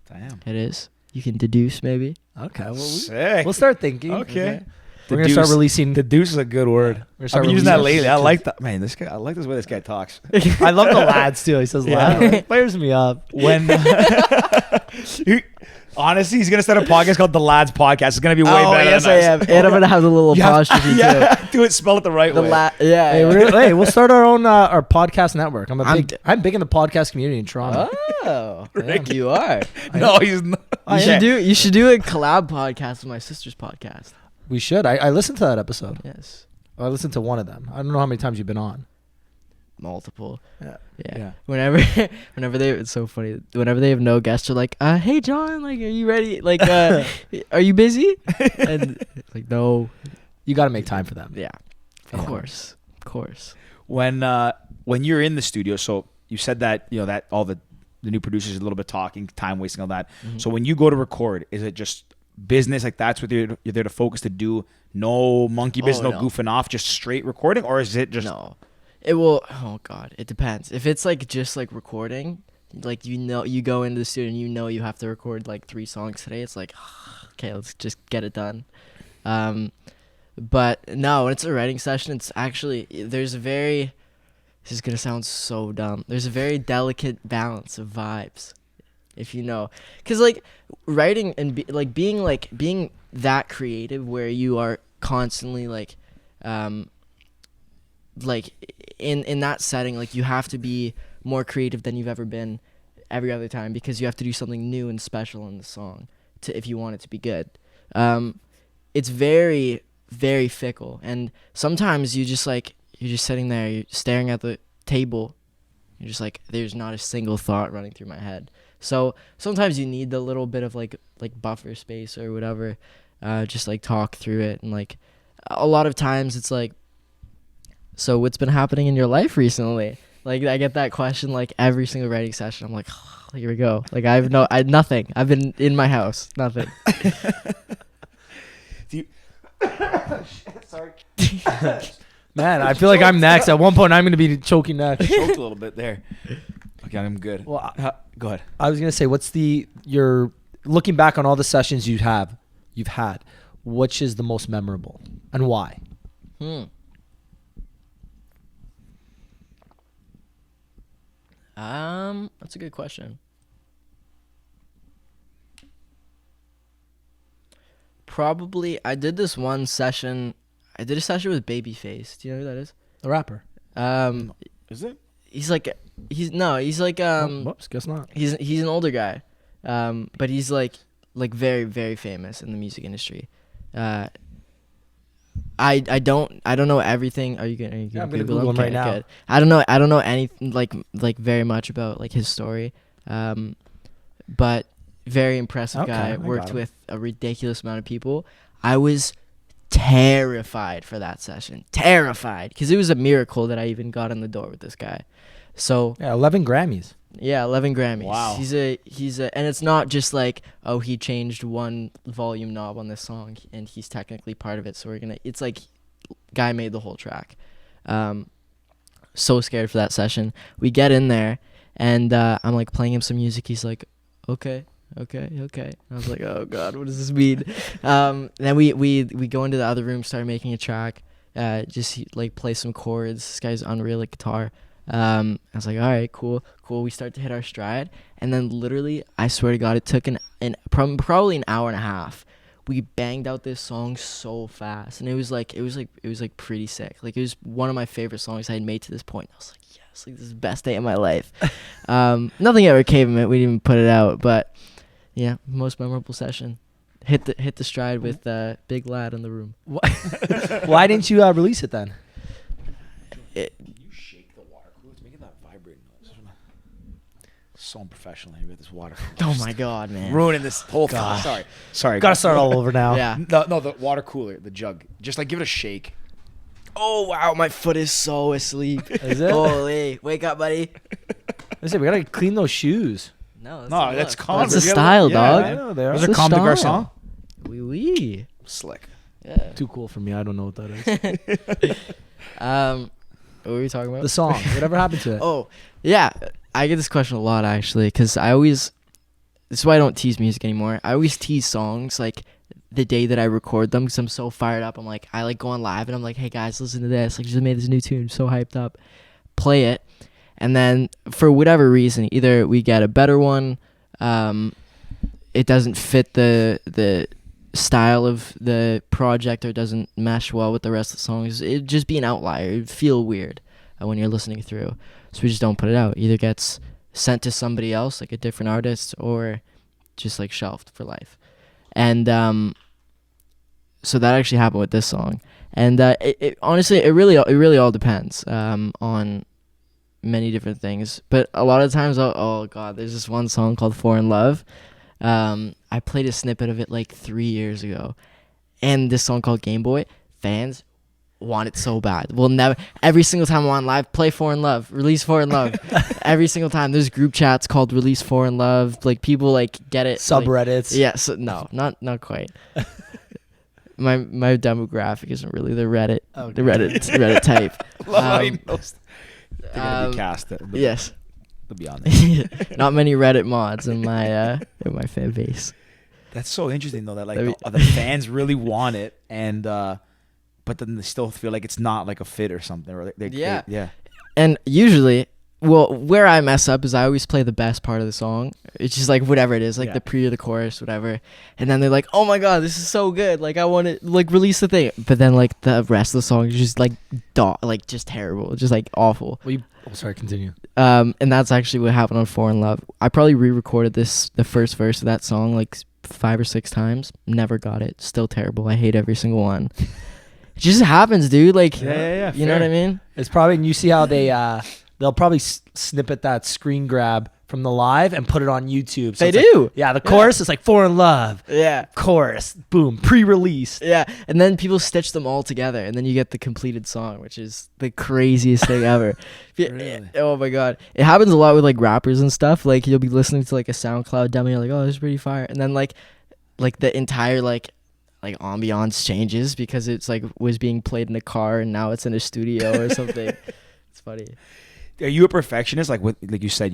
Damn. It is. You can deduce maybe. Okay, well, Sick. we'll start thinking. Okay. We're gonna start Deduce. releasing. Deduce is a good word. We're gonna I've start been using that releasing- lately. I like that. Man, this guy. I like this way this guy talks. I love the lads too. He says Yeah. lads. It fires me up. When honestly, he's gonna start a podcast called The Lads Podcast. It's gonna be way better. yes, than I us. am. And I'm gonna have the little Yeah, apostrophe yeah, too. do it. Spell it the right The way. yeah. Hey, we'll start our own our podcast network. I'm I'm big in the podcast community in Toronto. Oh, Rick. you are. No, he's not. You should do a collab podcast with my sister's podcast. We should. I listened to that episode. Yes, I listened to one of them. I don't know how many times you've been on. multiple. Yeah. Yeah. Whenever they, it's so funny. Whenever they have no guests, they're like, "Hey John, like, are you ready? Like, are you busy?" And it's like, no. You got to make time for them. Yeah, of course. When you're in the studio, so you said that that all the new producers are a little bit talking, time wasting, all that. Mhm. So when you go to record, is it just business? Like that's what you're there to focus to do? No monkey business, Oh, no no. goofing off, just straight recording, or is it just No, It will. Oh God, it depends. If it's like just like recording, like you go into the studio and you have to record like 3 songs today. It's like, okay, let's just get it done. But no, when it's a writing session, it's actually this is gonna sound so dumb. There's a very delicate balance of vibes, if you know, because like writing and being that creative where you are constantly like in that setting, like you have to be more creative than you've ever been every other time, because you have to do something new and special in the song if you want it to be good. It's very, very fickle, and sometimes you're just sitting there, you're staring at the table, you're just like, there's not a single thought running through my head. So sometimes you need the little bit of like buffer space or whatever, just like talk through it. And like a lot of times it's like, so what's been happening in your life recently? Like I get that question like every single writing session. I'm like, oh, here we go. Like I had nothing. I've been in my house, nothing. Sorry. Man, I feel like I'm next. At one point, I'm going to be choking next. Choked a little bit there. Okay, I'm good. Well, go ahead. I was going to say, you're looking back on all the sessions you've had, which is the most memorable and why? That's a good question. Probably, I did a session with Babyface. Do you know who that is? The rapper. Is it? He's like Whoops, guess not. he's an older guy. But he's like very, very famous in the music industry. I don't know everything. Are you gonna I'm gonna Google Google him right now. Good. I don't know anything like very much about like his story. But very impressive guy. I Worked got him. with a ridiculous amount of people. I was terrified for that session. Terrified, because it was a miracle that I even got in the door with this guy. So Yeah, 11 Grammys. yeah, 11 Grammys. Wow. He's a, and it's not just like, oh, he changed one volume knob on this song and he's technically part of it, so it's like, guy made the whole track. So scared for that session. We get in there and I'm like playing him some music. He's like, okay. I was like, oh God, what does this mean? Then we go into the other room, start making a track, just like play some chords. This guy's unreal at guitar. I was like, all right, cool. We start to hit our stride, and then literally, I swear to God, it took probably an hour and a half. We banged out this song so fast, and it was like pretty sick. Like it was one of my favorite songs I had made to this point. I was like, yes, like this is the best day of my life. Nothing ever came of it. We didn't even put it out, but yeah, most memorable session. Hit the stride with Big Lad in the room. Why didn't you release it then? So unprofessional here with this water. Oh my God, man! Ruining this whole thing. Sorry. Gotta start all over now. Yeah. No, the water cooler, the jug. Just like give it a shake. Oh wow, my foot is so asleep. Is it? Holy, wake up, buddy. Listen, we gotta clean those shoes. No, That's calm. That's the style, dog. I know they are. Those are the Comme des style. Garçons. Oui. Slick. Yeah. Too cool for me. I don't know what that is. What were we talking about? The song. Whatever happened to it? Oh, yeah. I get this question a lot, actually, because this is why I don't tease music anymore. I always tease songs, like, the day that I record them, because I'm so fired up. I like go on live, and I'm like, hey, guys, listen to this. Like, just made this new tune. I'm so hyped up. Play it. And then, for whatever reason, either we get a better one, it doesn't fit the style of the project, or doesn't mesh well with the rest of the songs. It'd just be an outlier. It'd feel weird when you're listening through. So we just don't put it out. Either gets sent to somebody else, like a different artist, or just like shelved for life. And so that actually happened with this song. And it honestly, it really all depends on many different things. But a lot of times, oh God, there's this one song called "Foreign Love." I played a snippet of it like 3 years ago, and this song called "Game Boy." Fans want it so bad. We'll never. Every single time I'm on live, play "Foreign Love," release "Foreign Love." Every single time, there's group chats called "Release Foreign Love." Like people like get it. Subreddits. Like, yeah. So no, not quite. my demographic isn't really the Reddit Okay. the Reddit type. Love how he knows. They're gonna Um, be cast. Yes. They'll be on there. Not many Reddit mods in my fan base. That's so interesting though that like That'd the fans really want it, and but then they still feel like it's not like a fit or something. Or Yeah. yeah. And usually, well, where I mess up is I always play the best part of the song. It's just like whatever it is, like Yeah. the pre or the chorus, whatever. And then they're like, "Oh my god, this is so good! Like I want to like release the thing." But then like the rest of the song is just like like just terrible, just like awful. Well, sorry, continue. And that's actually what happened on "For in Love." I probably re-recorded the first verse of that song like 5 or 6 times. Never got it. Still terrible. I hate every single one. It just happens, dude. Like, Yeah. you know what I mean? It's probably, and you see how they'll probably snippet that screen grab from the live and put it on YouTube. So They it's like- do. yeah, the chorus is like "For in Love," Yeah. chorus, boom, pre-released. Yeah, and then people stitch them all together, and then you get the completed song, which is the craziest thing ever. Really? Oh my god, it happens a lot with like rappers and stuff. Like you'll be listening to like a SoundCloud demo, you're like, oh, this is pretty fire, and then like the entire like ambiance changes because it's like was being played in a car and now it's in a studio or something. It's funny. Are you a perfectionist? Like you said,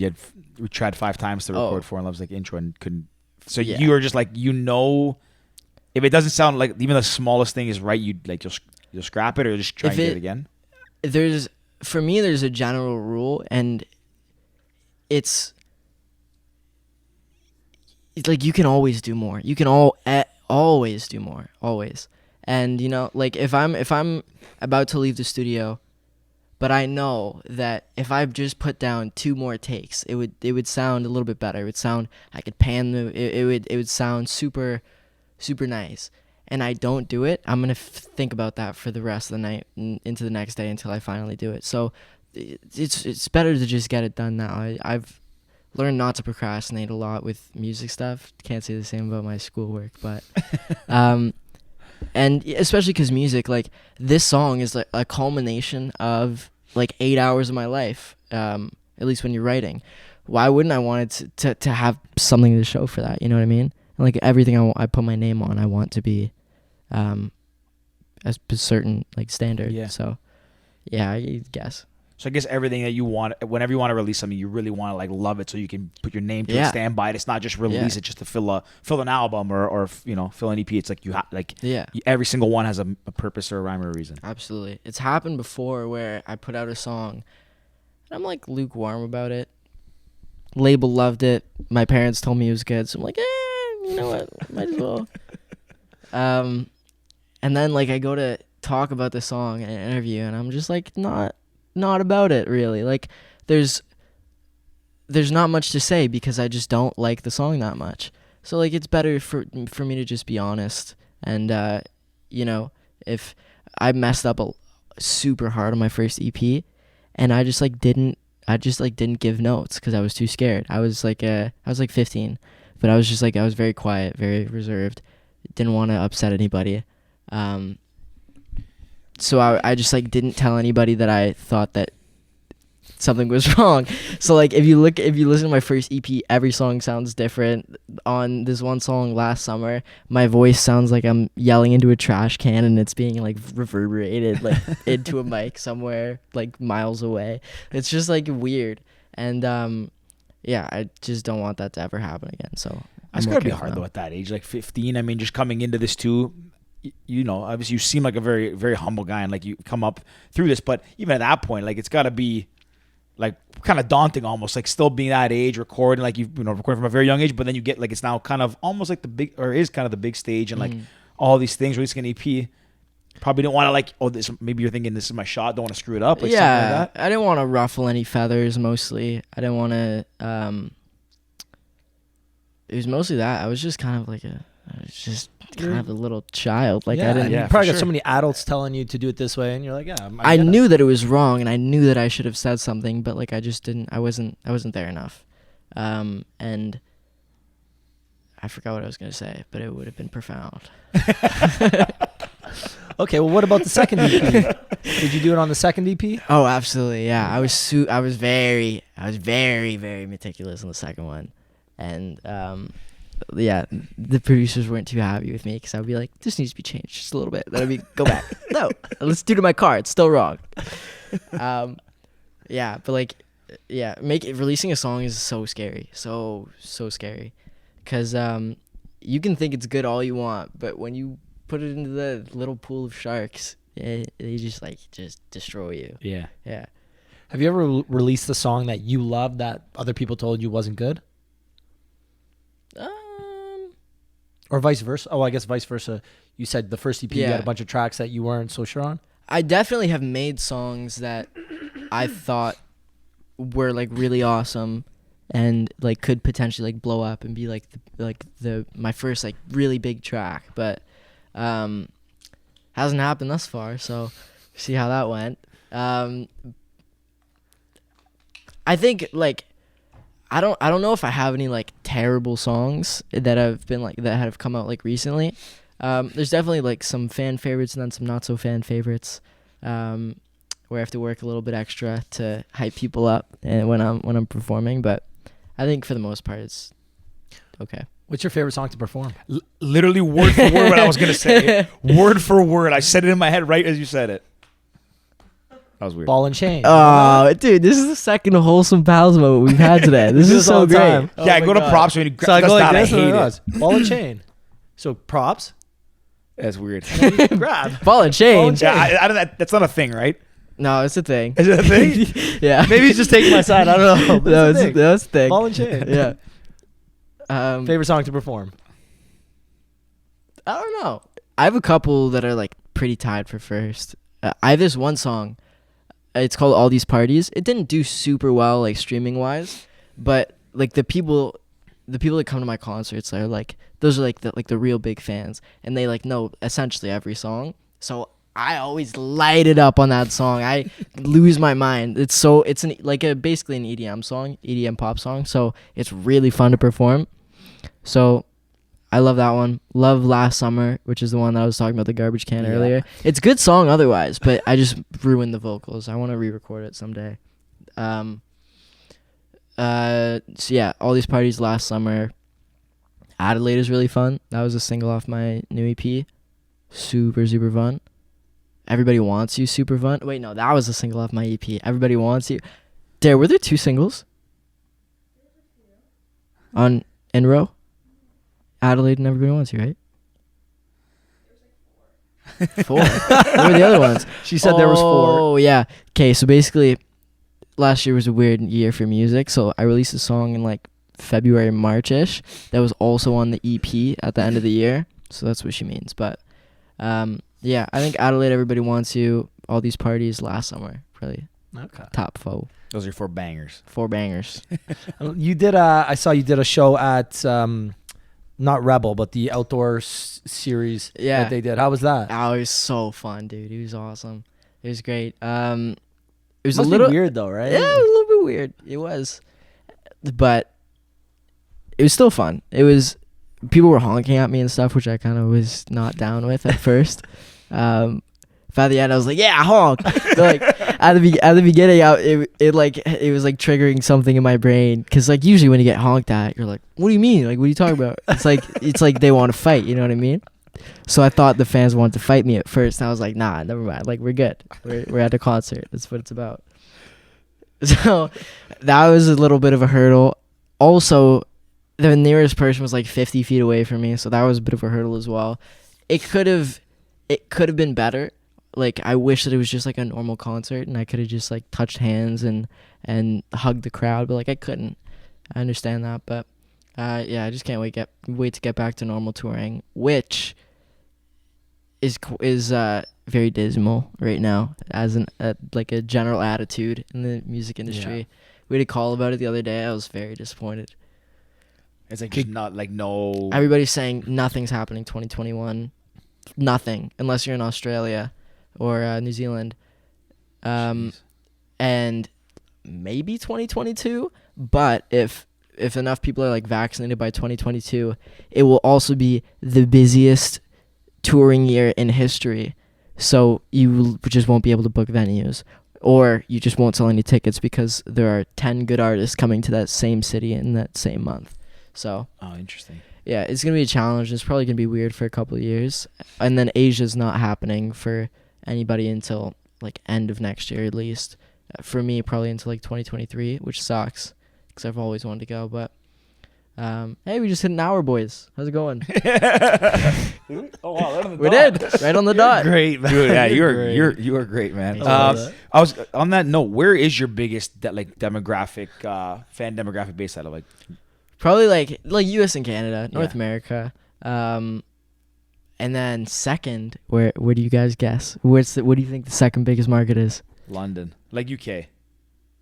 we tried 5 times to record Oh. "For in Love's" like intro and couldn't. So Yeah. you are just like, if it doesn't sound like even the smallest thing is right, you'll scrap it or just try If and get it- it again. For me, there's a general rule, and it's like you can always do more. You can always do more, always. And you know, like if I'm about to leave the studio, but I know that if I just put down 2 more takes, it would sound a little bit better. It would sound, I could pan it would sound super super nice. And I don't do it, I'm gonna think about that for the rest of the night and into the next day until I finally do it. So it's better to just get it done now. I've learned not to procrastinate a lot with music stuff. Can't say the same about my schoolwork, but and especially because music, like this song is like a culmination of like 8 hours of my life, at least when you're writing. Why wouldn't I want it to have something to show for that? You know what I mean? And like everything I put my name on, I want to be as a certain like standard. Yeah. So yeah, I guess. So I guess everything that you want, whenever you want to release something, you really want to like love it, so you can put your name to it, Yeah. stand by it. It's not just release Yeah. it just to fill an album or fill an EP. It's like Yeah. every single one has a purpose or a rhyme or a reason. Absolutely. It's happened before where I put out a song and I'm like lukewarm about it. Label loved it. My parents told me it was good. So I'm like, you know what? Might as well. And then like I go to talk about the song in an interview and I'm just like not about it really. Like there's not much to say because I just don't like the song that much. So like it's better for me to just be honest. And if I messed up super hard on my first EP and I just didn't give notes because I was too scared. I was like 15, but I was just like I was very quiet, very reserved, didn't want to upset anybody. So I just didn't tell anybody that I thought that something was wrong. So like if you listen to my first EP, every song sounds different. On this one song last summer, my voice sounds like I'm yelling into a trash can and it's being like reverberated like into a mic somewhere like miles away. It's just like weird. And yeah, I just don't want that to ever happen again. So It's I'm gotta be okay hard now. though at that age, like 15. I mean, just coming into this too. Obviously you seem like a very, very humble guy and like you come up through this, but even at that point, like it's got to be like kind of daunting almost, like still being that age, recording, like recording from a very young age, but then you get like it's now kind of almost like the big stage and like all these things, releasing an EP. Probably don't want to this. Maybe you're thinking this is my shot. Don't want to screw it up. Like something like that. I didn't want to ruffle any feathers. Mostly, I didn't want to. It was mostly that. I was just kind of a little child. Like yeah, I didn't. you Yeah, probably for got sure. so many adults telling you to do it this way, and you're like, yeah. I get it. knew that it was wrong, and I knew that I should have said something, but like I just didn't. I wasn't there enough. And I forgot what I was gonna say, but it would have been profound. Okay, well, what about the second EP? Did you do it on the second EP? Oh, absolutely. Yeah, I was very, very meticulous on the second one, and yeah, the producers weren't too happy with me because I'd be like, this needs to be changed just a little bit. Then I'd be go back. No, let's do to my car. It's still wrong. Yeah, but like, yeah, releasing a song is so scary, so scary, because you can think it's good all you want, but when you put it into the little pool of sharks, they just destroy you. Yeah. Yeah. Have you ever released a song that you loved that other people told you wasn't good? Or vice versa? Oh, I guess vice versa. You said the first EP you had a bunch of tracks that you weren't so sure on? I definitely have made songs that I thought were like really awesome and like could potentially like blow up and be like my first like really big track, but hasn't happened thus far, so see how that went. I think like I don't know if I have any like terrible songs that have come out like recently. There's definitely like some fan favorites and then some not so fan favorites, where I have to work a little bit extra to hype people up and when I'm performing. But I think for the most part it's okay. What's your favorite song to perform? Literally word for word what I was gonna say. Word for word, I said it in my head right as you said it. That was weird. Ball and Chain. Oh, dude, this is the second wholesome pals moment we've had today. This is so great. time. Yeah, I go to props when you So I go like this I hate and it. Ball and Chain. So props. That's weird. Grab. Ball and chain. Yeah, I don't, that's not a thing, right? No, it's a thing. Is it a thing? Yeah. Maybe he's just taking my side. I don't know. No, it's a thing. Ball and Chain. Yeah. Favorite song to perform? I don't know. I have a couple that are like pretty tied for first. I have this one song. It's called All These Parties. It didn't do super well like streaming wise, but like the people that come to my concerts are like those are like the real big fans, and they like know essentially every song. So I always light it up on that song. I lose my mind. It's basically an EDM song, EDM pop song. So it's really fun to perform. So I love that one. Love Last Summer, which is the one that I was talking about, the garbage can earlier. It's a good song otherwise, but I just ruined the vocals. I want to re-record it someday. So yeah, All These Parties, Last Summer. Adelaide is really fun. That was a single off my new EP. Super, super fun. Everybody Wants You, super fun. Wait, no, that was a single off my EP. Everybody Wants You. Were there 2 singles? On In-Row? Adelaide and Everybody Wants You, right? Four. What were the other ones? She said there was 4. Oh, yeah. Okay, so basically, last year was a weird year for music, so I released a song in like February, March-ish that was also on the EP at the end of the year, so that's what she means. But yeah, I think Adelaide, Everybody Wants You, All These Parties, Last Summer, really top 4. Those are 4 bangers. 4 bangers. You did I saw you did a show at not Rebel, but the outdoor series that they did. How was that? Oh, it was so fun, dude. It was awesome. It was great. It was Must a little be weird though, right? Yeah, it was a little bit weird. It was, but it was still fun. It was. People were honking at me and stuff, which I kind of was not down with at first. By the end, I was like, "Yeah, honk!" But like at the beginning, it was like triggering something in my brain, because like usually when you get honked at, you're like, "What do you mean? Like, what are you talking about?" It's like they want to fight. You know what I mean? So I thought the fans wanted to fight me at first, and I was like, "Nah, never mind. Like, we're good. We're at a concert. That's what it's about." So that was a little bit of a hurdle. Also, the nearest person was like 50 feet away from me, so that was a bit of a hurdle as well. It could have been better. Like, I wish that it was just like a normal concert and I could have just like touched hands and hugged the crowd, but like I couldn't. I understand that, but yeah, I just can't wait to get back to normal touring, which is very dismal right now as like a general attitude in the music industry. Yeah. We had a call about it the other day. I was very disappointed. It's like just not like no. Everybody's saying nothing's happening 2021, nothing unless you're in Australia or New Zealand, and maybe 2022. But if enough people are like vaccinated by 2022, it will also be the busiest touring year in history. So you just won't be able to book venues, or you just won't sell any tickets because there are 10 good artists coming to that same city in that same month. So interesting. Yeah, it's gonna be a challenge. It's probably gonna be weird for a couple of years, and then Asia's not happening for anybody until like end of next year at least. For me, probably until like 2023, which sucks because I've always wanted to go. But hey, we just hit an hour, boys. How's it going? Oh wow, right on the We dot. did right on the dot. Great, man. Dude, yeah, Great. you are great, man. I I was on that note. Where is your biggest demographic fan demographic based out of? Like, Probably like U.S. and Canada, North Yeah. America, and then second, where do you guys guess? What do you think the second biggest market is? London, like UK.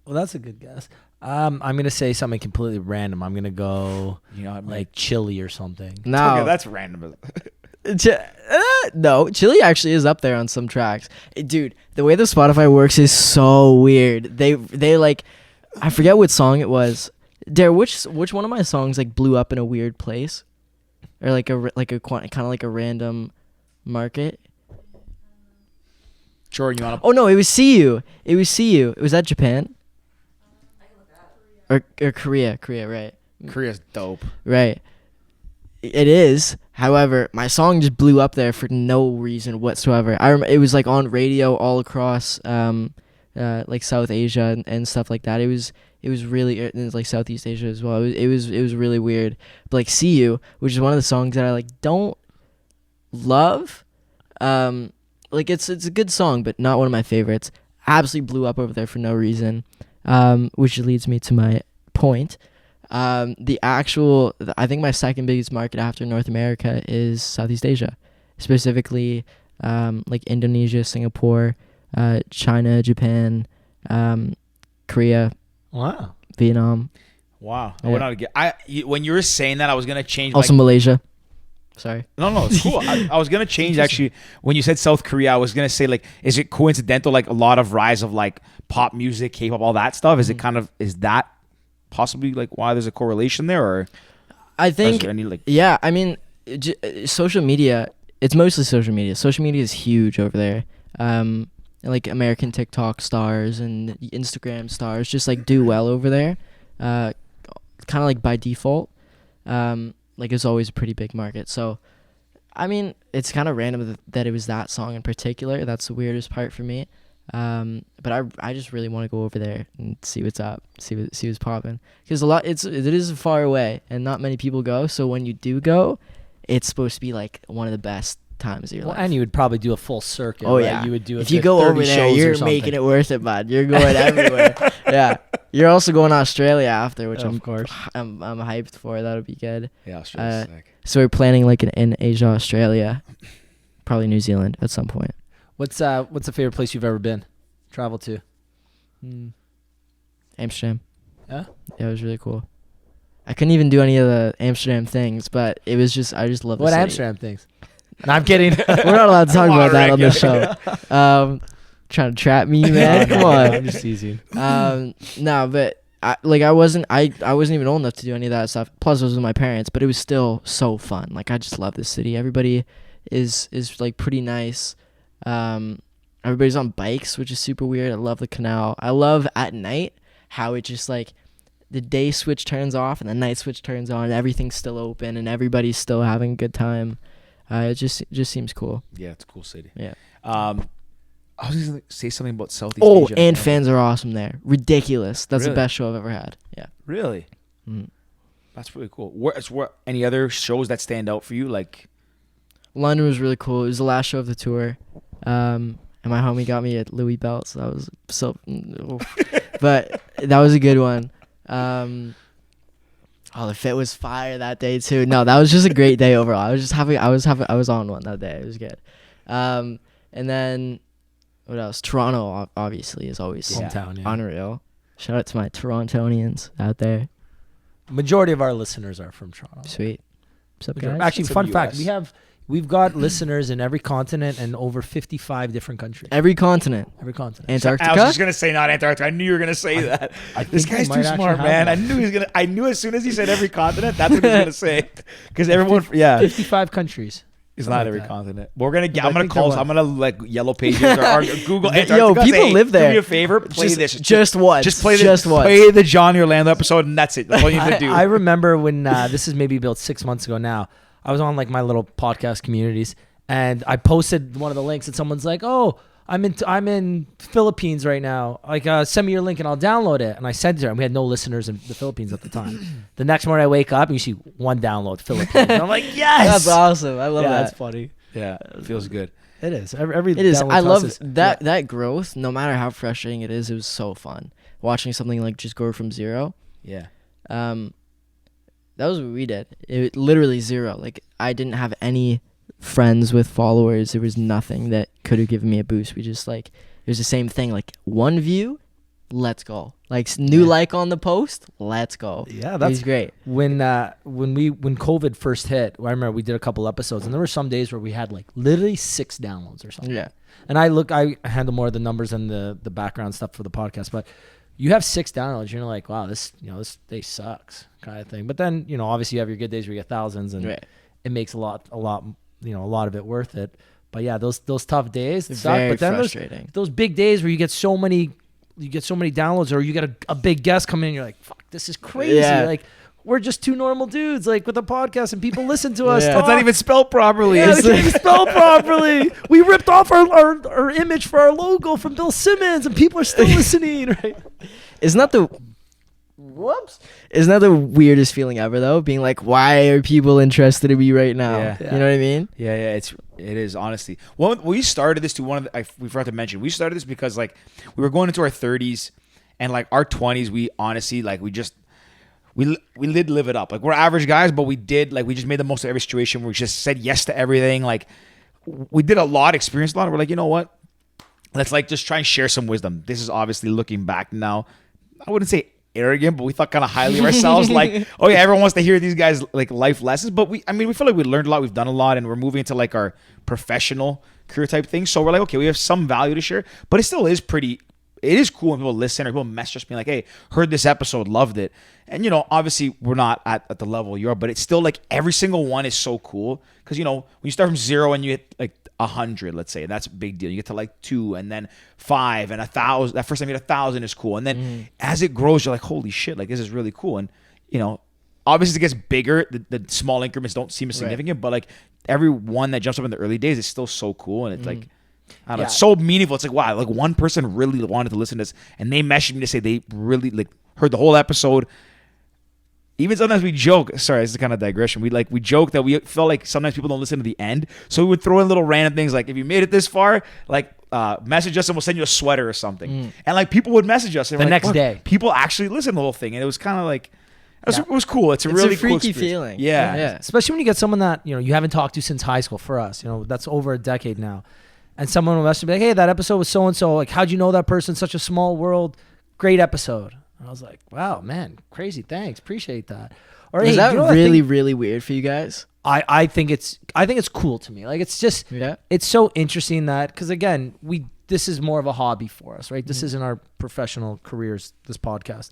Well, that's a good guess. I'm gonna say something completely random. I'm gonna go You know, like Chile or something. No, okay, that's random. no, Chile actually is up there on some tracks. Dude, the way the Spotify works is so weird. They like, I forget what song it was. Dare, which one of my songs like blew up in a weird place, or like a kind of like a random market? Jordan, you want to? Oh no, it was See You. It was See You. Was that Japan? Or Korea, right. Korea's dope. Right. It is. However, my song just blew up there for no reason whatsoever. I remember it was like on radio all across like South Asia and stuff like that. It was really and like Southeast Asia as well. It was really weird. But like See You, which is one of the songs that I like don't love. Like it's a good song, but not one of my favorites. Absolutely blew up over there for no reason. Which leads me to my point. I think my second biggest market after North America is Southeast Asia, specifically like Indonesia, Singapore, China, Japan, Korea, Wow. Vietnam, Wow. I Yeah. went out again. When you were saying that, I was gonna change. also Malaysia. Sorry. No, it's cool. I was gonna change actually. When you said South Korea, I was gonna say like, is it coincidental? Like a lot of rise of like pop music, K-pop, all that stuff. Is it kind of is that possibly like why there's a correlation there, or I is think there any like yeah. I mean, social media. It's mostly social media. Social media is huge over there. Like American TikTok stars and Instagram stars just like do well over there. Kind of like by default. Like it's always a pretty big market. So, I mean, it's kind of random that it was that song in particular. That's the weirdest part for me. But I just really want to go over there and see what's up, see what's popping. Because it is far away and not many people go. So when you do go, it's supposed to be like one of the best times of your life. And you would probably do a full circuit. Oh right? yeah, You would do if you go over there, you're making it worth it, bud. You're going everywhere. Yeah, you're also going to Australia after, which Of course. I'm hyped for. That'll be good. yeah, Australia's sick. So we're planning like in Asia, Australia, probably New Zealand at some point. What's the favorite place you've ever been? Travel to? Amsterdam. Yeah. Yeah, it was really cool. I couldn't even do any of the Amsterdam things, but it was just I just love the What city. Amsterdam things? No, I'm kidding. We're not allowed to talk Come on, about that on the Rick. show. Trying to trap me, man. Come on. I'm just teasing. No, but I wasn't even old enough to do any of that stuff. Plus, it was with my parents, but it was still so fun. Like I just love this city. Everybody is like pretty nice. Everybody's on bikes, which is super weird. I love the canal. I love at night how it just like the day switch turns off and the night switch turns on. And everything's still open and everybody's still having a good time. It just seems cool. Yeah, it's a cool city. Yeah. I was gonna say something about Southeast Oh, Asia. and fans are awesome there. Ridiculous. That's Really? the best show I've ever had. Yeah. Really? Mm. That's really cool. Where any other shows that stand out for you? Like, London was really cool. It was the last show of the tour. And my homie got me a Louis belt, so that was so. But that was a good one. The fit was fire that day too. No, that was just a great day overall. I was on one that day. It was good. And then what else? Toronto obviously is always Hometown, yeah. unreal. Shout out to my Torontonians out there. Majority of our listeners are from Toronto. Sweet. What's up, guys? Actually, It's fun in fact: US. we've got listeners in every continent and over 55 different countries. Every continent. Every continent. Antarctica. I was just gonna say not Antarctica. I knew you were gonna say that. This think guy's I too might actually smart, have man. that. I knew as soon as he said every continent, that's what he was gonna say. Because everyone, yeah. 55 countries. It's Something not like every that. continent. But we're gonna get. But I'm I gonna think there call. was. I'm gonna like Yellow Pages or Google. Yo, Antarctica, people say, live there. Do me a favor. Play this. Just once. Just play Just this. once. Play the Johnny Orlando episode, and that's it. That's all you need to do. I remember when this is maybe about 6 months ago now. I was on like my little podcast communities, and I posted one of the links, and someone's like, "Oh, I'm in Philippines right now. Like, send me your link and I'll download it." And I sent it to her, and we had no listeners in the Philippines at the time. The next morning I wake up and you see one download Philippines. And I'm like, yes, That's awesome. I love yeah, that. that's funny. Yeah, it feels good. It is. Every It is. download I love counts that that growth. No matter how frustrating it is, it was so fun watching something like just grow from zero. Yeah. That was what we did. It literally zero. Like I didn't have any friends with followers. There was nothing that could have given me a boost. We just like it was the same thing. Like one view, let's go. Like new like on the post, let's go. Yeah, It that's was great. when COVID first hit. I remember we did a couple episodes, and there were some days where we had like literally 6 downloads or something. Yeah. And I handle more of the numbers and the background stuff for the podcast, but you have 6 downloads, you're like, wow, this day sucks kind of thing. But then, obviously you have your good days where you get thousands, and Right. it makes a lot of it worth it. But yeah, those tough days suck. Very But then frustrating. those big days where you get so many downloads, or you get a big guest come in, and you're like, fuck, this is crazy. Yeah. Like, we're just 2 normal dudes, like, with a podcast, and people listen to us. Yeah. talk. That's not even spelled properly. Yeah, It's they can't even spell properly. We ripped off our image for our logo from Bill Simmons, and people are still listening, right? Isn't that the weirdest feeling ever though? Being like, why are people interested in me right now? Yeah. You know what I mean? Yeah, it is honestly. Well, we started this to we forgot to mention. We started this because like we were going into our 30s, and like our 20s, we honestly like we did live it up. Like we're average guys, but we just made the most of every situation. We just said yes to everything. Like we did a lot, experienced a lot. We're like, you know what? Let's like just try and share some wisdom. This is obviously looking back now. I wouldn't say arrogant, but we thought kind of highly of ourselves. Like, oh yeah, everyone wants to hear these guys like life lessons. But we feel like we learned a lot. We've done a lot, and we're moving into like our professional career type thing. So we're like, okay, we have some value to share, but it still is pretty. It is cool when people listen or people message us being like, hey, heard this episode, loved it. And, obviously we're not at the level you are, but it's still like every single one is so cool. Because, when you start from 0 and you hit like 100, let's say, that's a big deal. You get to like 2 and then 5 and 1,000. That first time you get 1,000 is cool. And then as it grows, you're like, holy shit, like this is really cool. And, obviously it gets bigger. The small increments don't seem as significant, but like every one that jumps up in the early days is still so cool. And it's like, I don't know, it's so meaningful. It's like, wow, like one person really wanted to listen to this, and they messaged me to say they really like heard the whole episode. Even sometimes we joke. Sorry, this is kind of digression. We joke that we felt like sometimes people don't listen to the end, so we would throw in little random things like, if you made it this far, like message us and we'll send you a sweater or something. And like people would message us and The we're like, next day. people actually listened to the whole thing, and it was kind of like it was cool. It's a really cool freaky experience. feeling. Yeah. Especially when you get someone that you haven't talked to since high school. For us, that's over a decade now, and someone will message me like, hey, that episode was so and so. Like, how'd you know that person? Such a small world. Great episode. And I was like, wow, man, crazy. Thanks, appreciate that. Or Is hey, that you know what I really, think? really weird for you guys? I think it's cool to me. Like, it's just it's so interesting that, because again, this is more of a hobby for us, right? This isn't our professional careers, this podcast.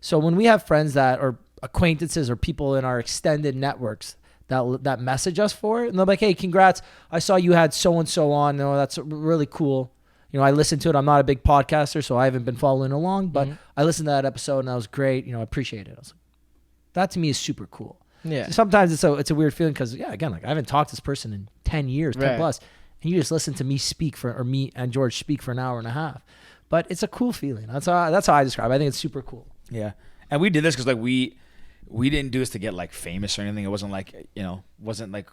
So when we have friends that are acquaintances or people in our extended networks that message us for it, and they're like, hey, congrats, I saw you had so and so on. That's really cool. I listened to it. I'm not a big podcaster, so I haven't been following along, but I listened to that episode and that was great. I appreciate it. I was like, that to me is super cool. Yeah. Sometimes it's a weird feeling because, again, like I haven't talked to this person in 10 years, 10 plus, and you just listen to me me and George speak for an hour and a half. But it's a cool feeling. That's how I describe it. I think it's super cool. Yeah. And we did this because like we didn't do this to get like famous or anything. It wasn't like,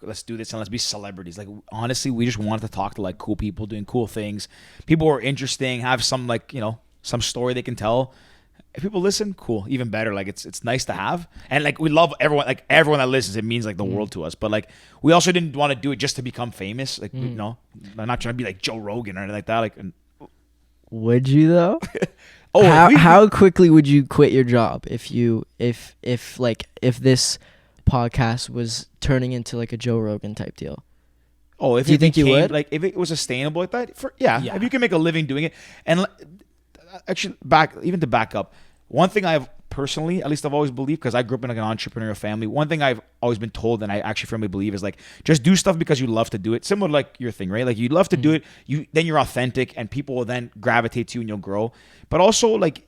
let's do this and let's be celebrities. Like honestly, we just wanted to talk to like cool people doing cool things. People who are interesting, have some like, some story they can tell. If people listen, cool, even better. Like it's nice to have. And like we love everyone that listens. It means like the world to us. But like we also didn't want to do it just to become famous. Like I'm not trying to be like Joe Rogan or anything like that. Like would you though? Oh, how quickly would you quit your job if this podcast was turning into like a Joe Rogan type deal? Oh, if Do you think you would? Like if it was sustainable like that, if you can make a living doing it, and actually back up, one thing I've personally, at least I've always believed, because I grew up in like an entrepreneurial family. One thing I've always been told, and I actually firmly believe, is like, just do stuff because you love to do it. Similar to like your thing, right? Like you love to do it, then you're authentic, and people will then gravitate to you and you'll grow. But also, like,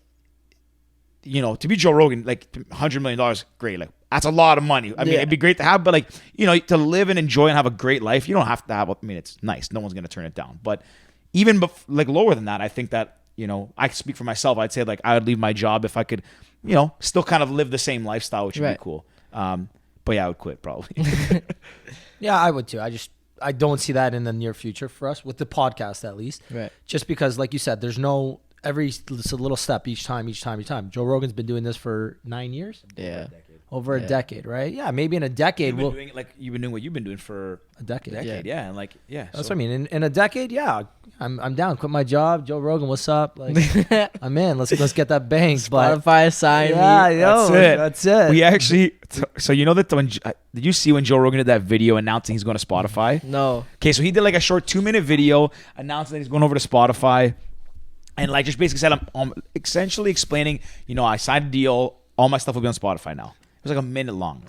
you know, to be Joe Rogan, like $100 million, great. Like that's a lot of money. I mean, it'd be great to have, but like, you know, to live and enjoy and have a great life, you don't have to have. I mean, it's nice. No one's gonna turn it down. But even like lower than that, I think that, you know, I speak for myself. I'd say like I would leave my job if I could, you know, still kind of live the same lifestyle, which would be cool. But yeah, I would quit probably. Yeah, I would too. I don't see that in the near future for us with the podcast, at least. Right. Just because, like you said, there's no it's a little step each time. Joe Rogan's been doing this for 9 years. Yeah. Over a decade, right? Yeah, maybe in a decade you've been doing what you've been doing for a decade. Yeah, and like that's what I mean. In a decade, yeah, I'm down. Quit my job. Joe Rogan, what's up? Like, I'm in. Let's get that bang. Spotify sign me. That's it. We actually. So you know that did you see when Joe Rogan did that video announcing he's going to Spotify? No. Okay, so he did like a short 2-minute video announcing that he's going over to Spotify, and like just basically said, I'm essentially explaining, you know, I signed a deal. All my stuff will be on Spotify now. It was like a minute long.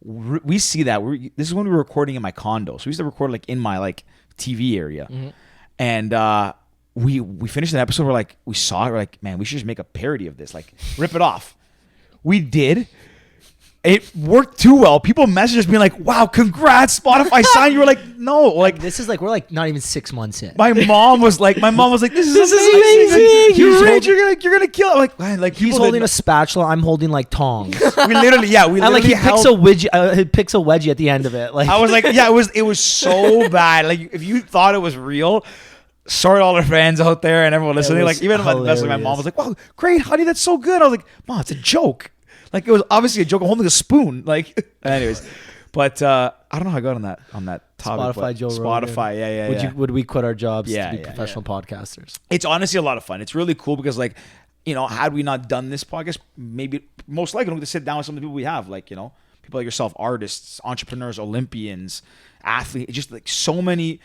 We see that. This is when we were recording in my condo. So we used to record like in my like TV area. Mm-hmm. And we finished an episode. We saw it. We're like, man, we should just make a parody of this. Like, rip it off. We did. It worked too well. People messaged us being like, wow, congrats, Spotify signed you. We're like, no. Like, this is like, we're like not even 6 months in. My mom was like, this is amazing. You're rich. You're gonna kill it. Like, man, like he's holding a spatula. I'm holding like tongs. we literally and like he picks a wedgie at the end of it. Like I was like, yeah, it was so bad. Like if you thought it was real, sorry to all our fans out there and everyone listening. Like even my mom was like, wow, great, honey, that's so good. I was like, Mom, it's a joke. Like it was obviously a joke. I'm holding a spoon. Like, anyways, but I don't know how I got on that topic. Spotify, Joe Rogan. Spotify, yeah. Would we quit our jobs to be professional podcasters? It's honestly a lot of fun. It's really cool because, like, you know, had we not done this podcast, maybe most likely we would sit down with some of the people we have, like, you know, people like yourself, artists, entrepreneurs, Olympians, athletes, just like so many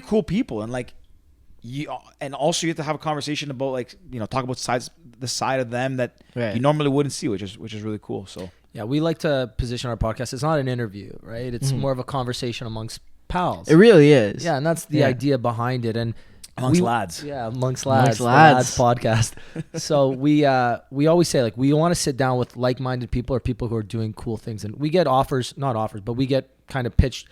cool people, and like. And also you have to have a conversation about, like, you know, talk about the side of them that you normally wouldn't see, which is really cool. So yeah, we like to position our podcast. It's not an interview, right? It's more of a conversation amongst pals. It really is. Yeah, and that's the idea behind it. And amongst lads. Yeah, amongst lads. The lads podcast. So we always say, like, we want to sit down with like-minded people or people who are doing cool things, and we get not offers, but we get kind of pitched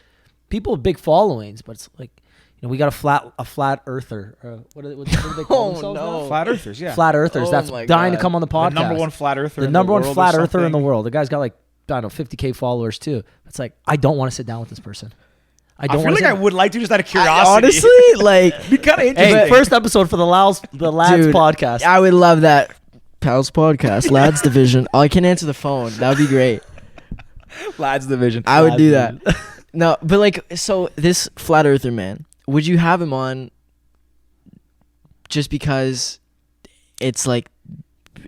people with big followings, but it's like, you know, we got a flat earther. What do they call themselves now? Flat earthers, yeah. Flat earthers. That's dying to come on the podcast. The number one flat earther. The number one flat earther in the world. The guy's got like, I don't know, 50K followers too. It's like, I don't want to sit down with this person. I feel like I would like to, just out of curiosity. Honestly, like, be kind of interesting. Hey, first episode for the lads podcast. I would love that. Pals podcast, lads division. Oh, I can answer the phone. That would be great. Lads division. I would do that. No, but like, so this flat earther man, would you have him on just because it's like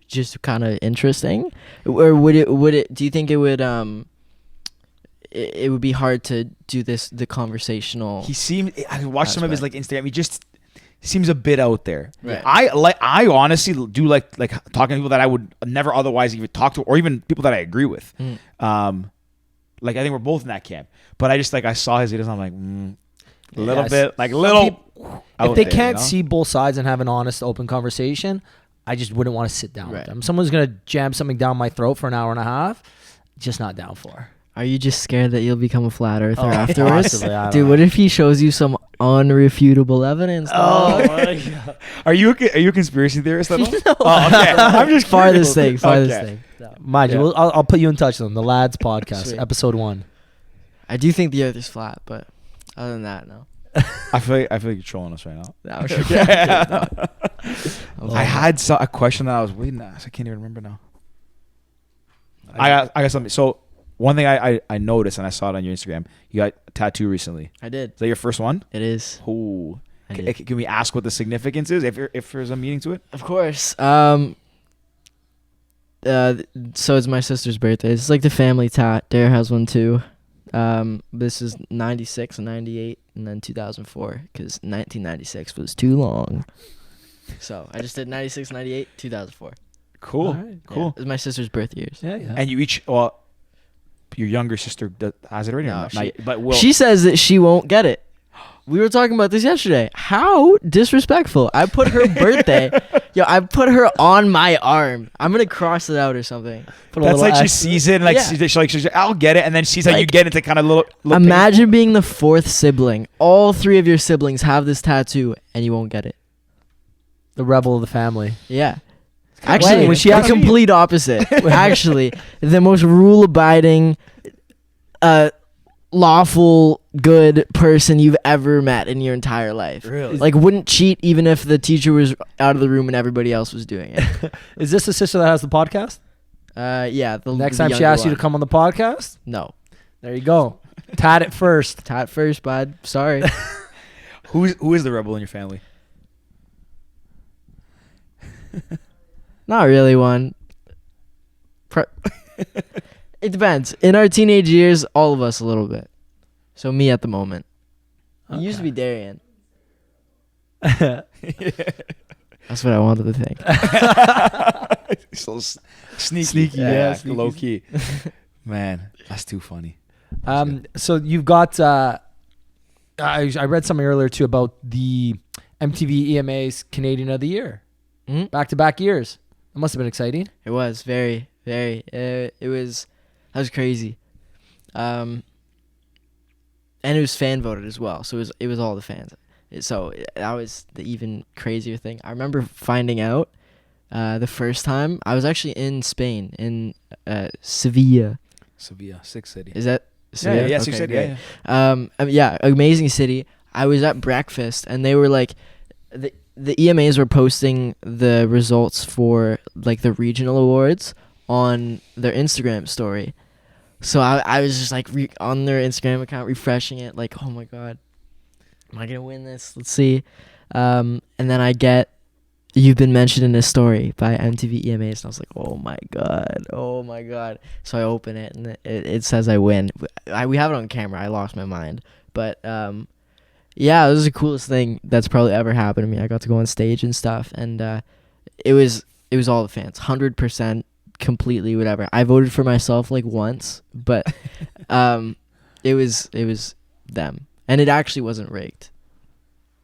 just kind of interesting, or would it? Do you think it would it would be hard to do the conversational? I watched some of his like Instagram. He just seems a bit out there. Right. I honestly do like talking to people that I would never otherwise even talk to, or even people that I agree with. Like I think we're both in that camp. But I just I saw his videos and I'm like. A little bit, like a little. If they can't see both sides and have an honest, open conversation, I just wouldn't want to sit down with them. Someone's gonna jam something down my throat for an hour and a half. Just not down for. Are you just scared that you'll become a flat earther afterwards? Possibly, dude, what if he shows you some unrefutable evidence? Oh my God. Are you a conspiracy theorist at all? No. Oh, okay. I'm just farthest thing. No. Mind you, I'll put you in touch with them. The Lads Podcast, Sweet. episode 1. I do think the Earth is flat, but other than that, no. I feel like you're trolling us right now. No, sure. I had a question that I was waiting to ask. I can't even remember now. I got something. So one thing I noticed, and I saw it on your Instagram, you got a tattoo recently. I did. Is that your first one? It is. Oh. Can we ask what the significance is, if there's a meaning to it? Of course. So it's my sister's birthday. It's like the family tat. Dare has one too. This is 96 and 98 and then 2004 because 1996 was too long. So I just did 96, 98, 2004. Cool. All right. Cool. It was my sister's birth years. Yeah, yeah. And you each, well, your younger sister has it already? No, or not? she- Not yet, but will. She says that she won't get it. We were talking about this yesterday. How disrespectful. I put her birthday. I put her on my arm. I'm going to cross it out or something. Put a That's little like she X. sees it and like, Yeah. she's like, I'll get it. And then sees how you Like, get it to kind of little Imagine being the fourth sibling. All three of your siblings have this tattoo and you won't get it. The rebel of the family. Yeah. Wait, Actually, was she the actually- complete opposite. Actually, the most rule-abiding, lawful, good person you've ever met in your entire life. Really? Like, wouldn't cheat even if the teacher was out of the room and everybody else was doing it. Is this the sister that has the podcast? Yeah. The Next the time she younger asks you to one. come on the podcast, No. there you go. Tat it first. Tat first, bud. Sorry. Who is the rebel in your family? Not really one. It depends. In our teenage years, all of us a little bit. So me at the moment. It used to be Darian. That's what I wanted to think. So sneaky. Sneaky, yeah, sneaky. Low key. Man, that's too funny. So you've got. I read something earlier too about the MTV EMA's Canadian of the Year, Mhm. back-to-back years. That must have been exciting. It was very, very. That was crazy. And it was fan voted as well, so it was all the fans. So that was the even crazier thing. I remember finding out the first time I was actually in Spain in Sevilla. Sevilla, Six City. Is that Sevilla? Yes, you Okay, said great. yeah. Amazing city. I was at breakfast and they were like, the EMAs were posting the results for like the regional awards on their Instagram story. So I was just like on their Instagram account refreshing it, like, oh my god, am I gonna win this? Let's see. And then I get, you've been mentioned in this story by MTV EMAs, and I was like, oh my god. So I open it and it says I win. We have it on camera. I lost my mind, but yeah, this is the coolest thing that's probably ever happened to me. I got to go on stage and stuff, and it was all the fans, 100%, completely, whatever. I voted for myself like once, but it was them, and it actually wasn't rigged.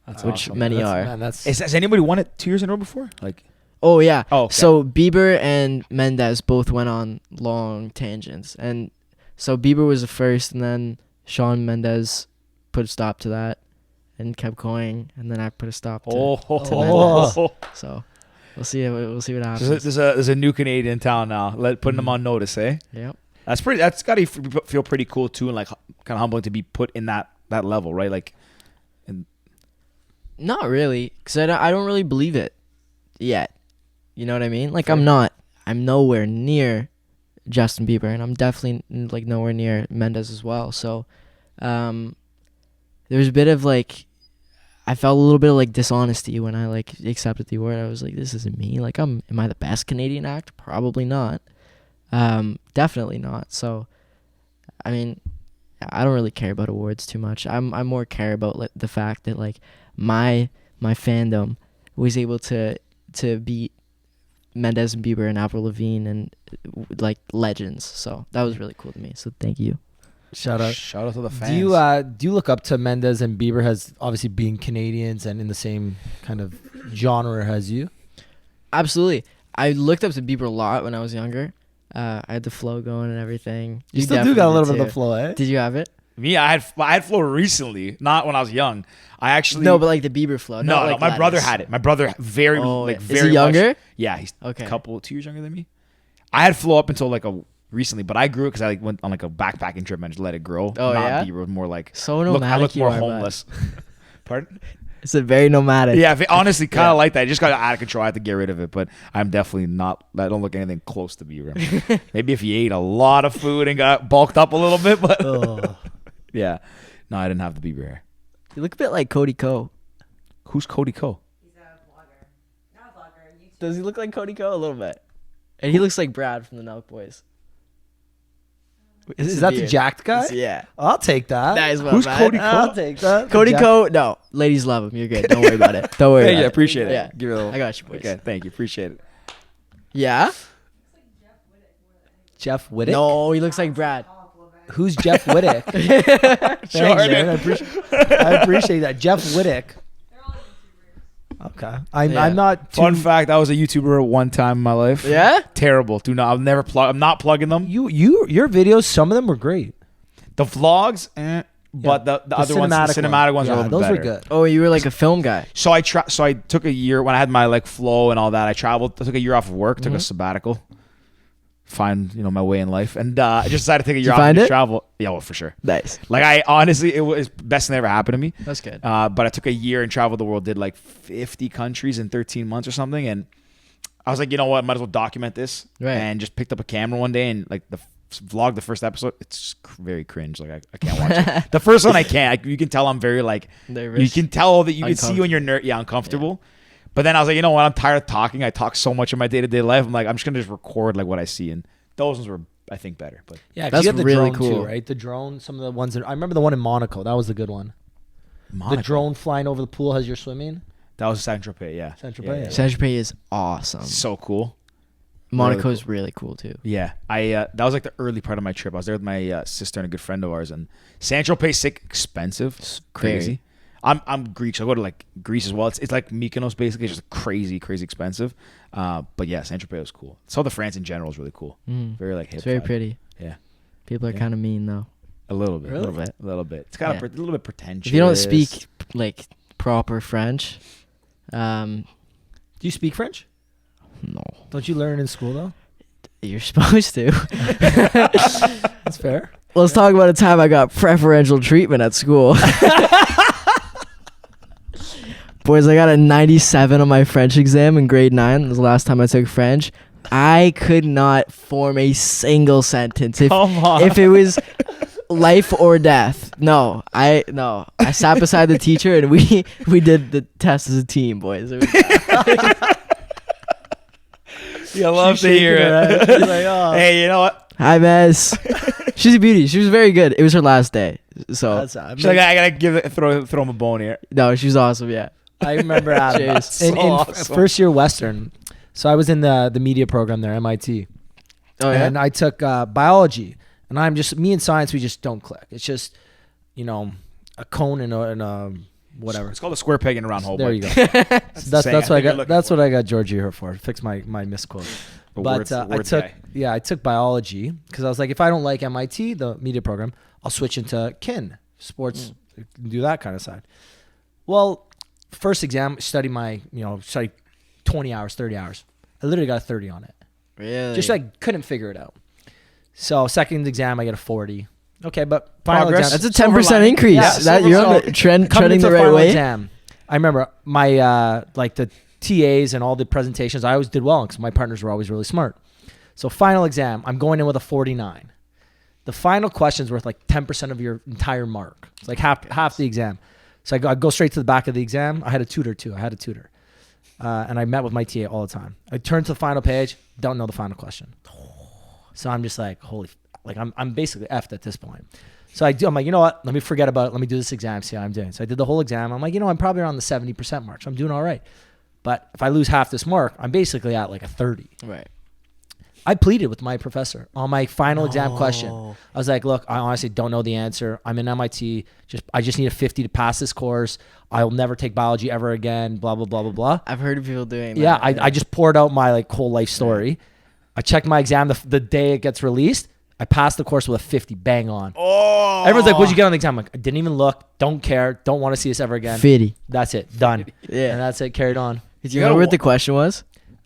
That's Which awesome. many are. Man, that's Has anybody won it 2 years in a row before? Like, Oh yeah. oh, okay. So Bieber and Mendes both went on long tangents, and so Bieber was the first, and then Shawn Mendes put a stop to that, and kept going, and then I put a stop to. So we'll see what happens. There's a new Canadian in town now. Putting them on notice, eh? Yep. That's got to feel pretty cool too, and like kind of humbling to be put in that level, right? Like, Not really, because I don't really believe it yet. You know what I mean? Like, I'm nowhere near Justin Bieber, and I'm definitely like nowhere near Mendes as well. So there's a bit of like, I felt a little bit of like dishonesty when I like accepted the award. I was like, this isn't me. Like, am I the best Canadian actor? Probably not. Definitely not. So, I mean, I don't really care about awards too much. I more care about like the fact that like my fandom was able to beat Mendes and Bieber and Avril Lavigne and like legends. So that was really cool to me. So thank you. shout out. shout out to the fans. Do you look up to Mendes and Bieber as obviously being Canadians and in the same kind of genre as you? Absolutely. I looked up to Bieber a lot when I was younger. I had the flow going and everything. You still do got a definitely little bit did of the too. flow, eh? Did you have it? Me, I had flow recently, not when I was young. I actually No, but like the Bieber flow. no, not like my brother Gladys. had it. My brother very Oh, like is very he younger? much- yeah, he's Okay. a couple 2 years younger than me. I had flow up until like recently, but I grew it because I like went on like a backpacking trip and just let it grow. Oh, not yeah? Bieber was more like So I nomadic. looked more you are, bud. homeless. Pardon? It's a very nomadic. Yeah, honestly, kind of Yeah. like that. I just got out of control. I had to get rid of it, but I'm definitely not. I don't look anything close to Bieber. Maybe if he ate a lot of food and got bulked up a little bit, but Oh. yeah, no, I didn't have the Bieber hair. You look a bit like Cody Ko. Who's Cody Ko? He's a vlogger. Not a vlogger, YouTuber. Does he look like Cody Ko a little bit? And he looks like Brad from the Nelk Boys. Is It's that a the beard. jacked guy? Yeah. I'll take that. That is what Who's man. Cody Ko? I'll take that. Cody Jack- Ko, no. Ladies love him. You're good. Don't worry about it. Don't worry Thank about you, I it. appreciate it. Yeah. Give it a little. I got you, boys. Okay, thank you, appreciate it. Yeah. Jeff Wittick? No, he looks like Brad. Who's Jeff Wittick? Thanks, man. I appreciate that. Jeff Wittick. Okay. I'm not too... Fun fact, I was a YouTuber at one time in my life. Yeah. Terrible. I'll never plug. I'm not plugging them. Your videos, some of them were great. The vlogs, but the other ones, the cinematic ones, are a little those better. were good. Oh, you were like a film guy. So I took a year when I had my like flow and all that. I took a year off of work, took a sabbatical, find my way in life, and I just decided to take a year off and just travel. Yeah, well, for sure. Nice. Like I honestly, it was the best thing that ever happened to me. That's good. But I took a year and traveled the world, did like 50 countries in 13 months or something, and I was like, you know what, might as well document this, and just picked up a camera one day and like vlog the first episode. It's very cringe. Like I can't watch it. The first one I can't. You can tell I'm very like nervous. You can tell that you can see when you're uncomfortable. Yeah. But then I was like, you know what? I'm tired of talking. I talk so much in my day-to-day life. I'm like, I'm just gonna just record like what I see, and those ones were, I think, better. But yeah, that's you have the really drone cool, too, right? The drone. Some of the ones that I remember, the one in Monaco. That was the good one. The drone flying over the pool as you're swimming. That was Saint-Tropez. Yeah, Saint-Tropez. Saint-Tropez is awesome. So cool. Monaco is really cool too. Yeah, that was like the early part of my trip. I was there with my sister and a good friend of ours, and Saint-Tropez expensive. It's crazy. I'm Greek, so I go to like Greece as well. It's like Mykonos basically. It's just crazy expensive. But yeah, Saint-Tropez was cool. So the France in general is really cool. Very like hip. It's very pretty. Yeah. People are kind of mean though. A little bit. Really? A little bit. It's kind of a little bit pretentious. If you don't speak like proper French, do you speak French? No. Don't you learn in school though? You're supposed to. That's fair. Let's talk about a time I got preferential treatment at school. Boys, I got a 97 on my French exam in grade 9. That was the last time I took French. I could not form a single sentence. If it was life or death. No. I sat beside the teacher and we did the test as a team, boys. It was I love to hear it. Like, oh. Hey, you know what? Hi, Miss. She's a beauty. She was very good. It was her last day. So she's like, I gotta throw him a bone here. No, she was awesome, yeah. I remember in awesome. first year Western. So I was in the media program there, MIT. Oh, yeah? And I took biology. And me and science, we just don't click. It's just, a cone and a whatever. It's called a square peg in a round hole. There you go. That's what I got. That's what I got Georgie here for. Fix my misquote. But I took biology because I was like, if I don't like MIT, the media program, I'll switch into kin sports, do that kind of side. Well, first exam, study 20 hours, 30 hours. I literally got a 30 on it. Really? Just like couldn't figure it out. So second exam, I get a 40. Okay, but final exam. That's a 10% increase. Yeah, you're on the trending the right way. Exam, I remember my the TAs and all the presentations. I always did well because my partners were always really smart. So final exam, I'm going in with a 49. The final question's worth like 10% of your entire mark. It's like half the exam. So I go straight to the back of the exam. I had a tutor too. And I met with my TA all the time. I turn to the final page, don't know the final question. So I'm just like, I'm basically effed at this point. So I'm like, you know what? Let me forget about it. Let me do this exam, see how I'm doing. So I did the whole exam. I'm like, I'm probably around the 70% mark. So I'm doing all right. But if I lose half this mark, I'm basically at like a 30. Right. I pleaded with my professor on my final exam question. I was like, look, I honestly don't know the answer. I'm in MIT. I just need a 50 to pass this course. I'll never take biology ever again, blah, blah, blah, blah, blah. I've heard of people doing that. Yeah, I just poured out my whole life story. Yeah. I checked my exam the day it gets released. I passed the course with a 50, bang on. Oh. Everyone's like, what'd you get on the exam? I'm like, I didn't even look, don't care, don't want to see this ever again. 50. That's it, done. Yeah. And that's it, carried on. Did you remember what the question was?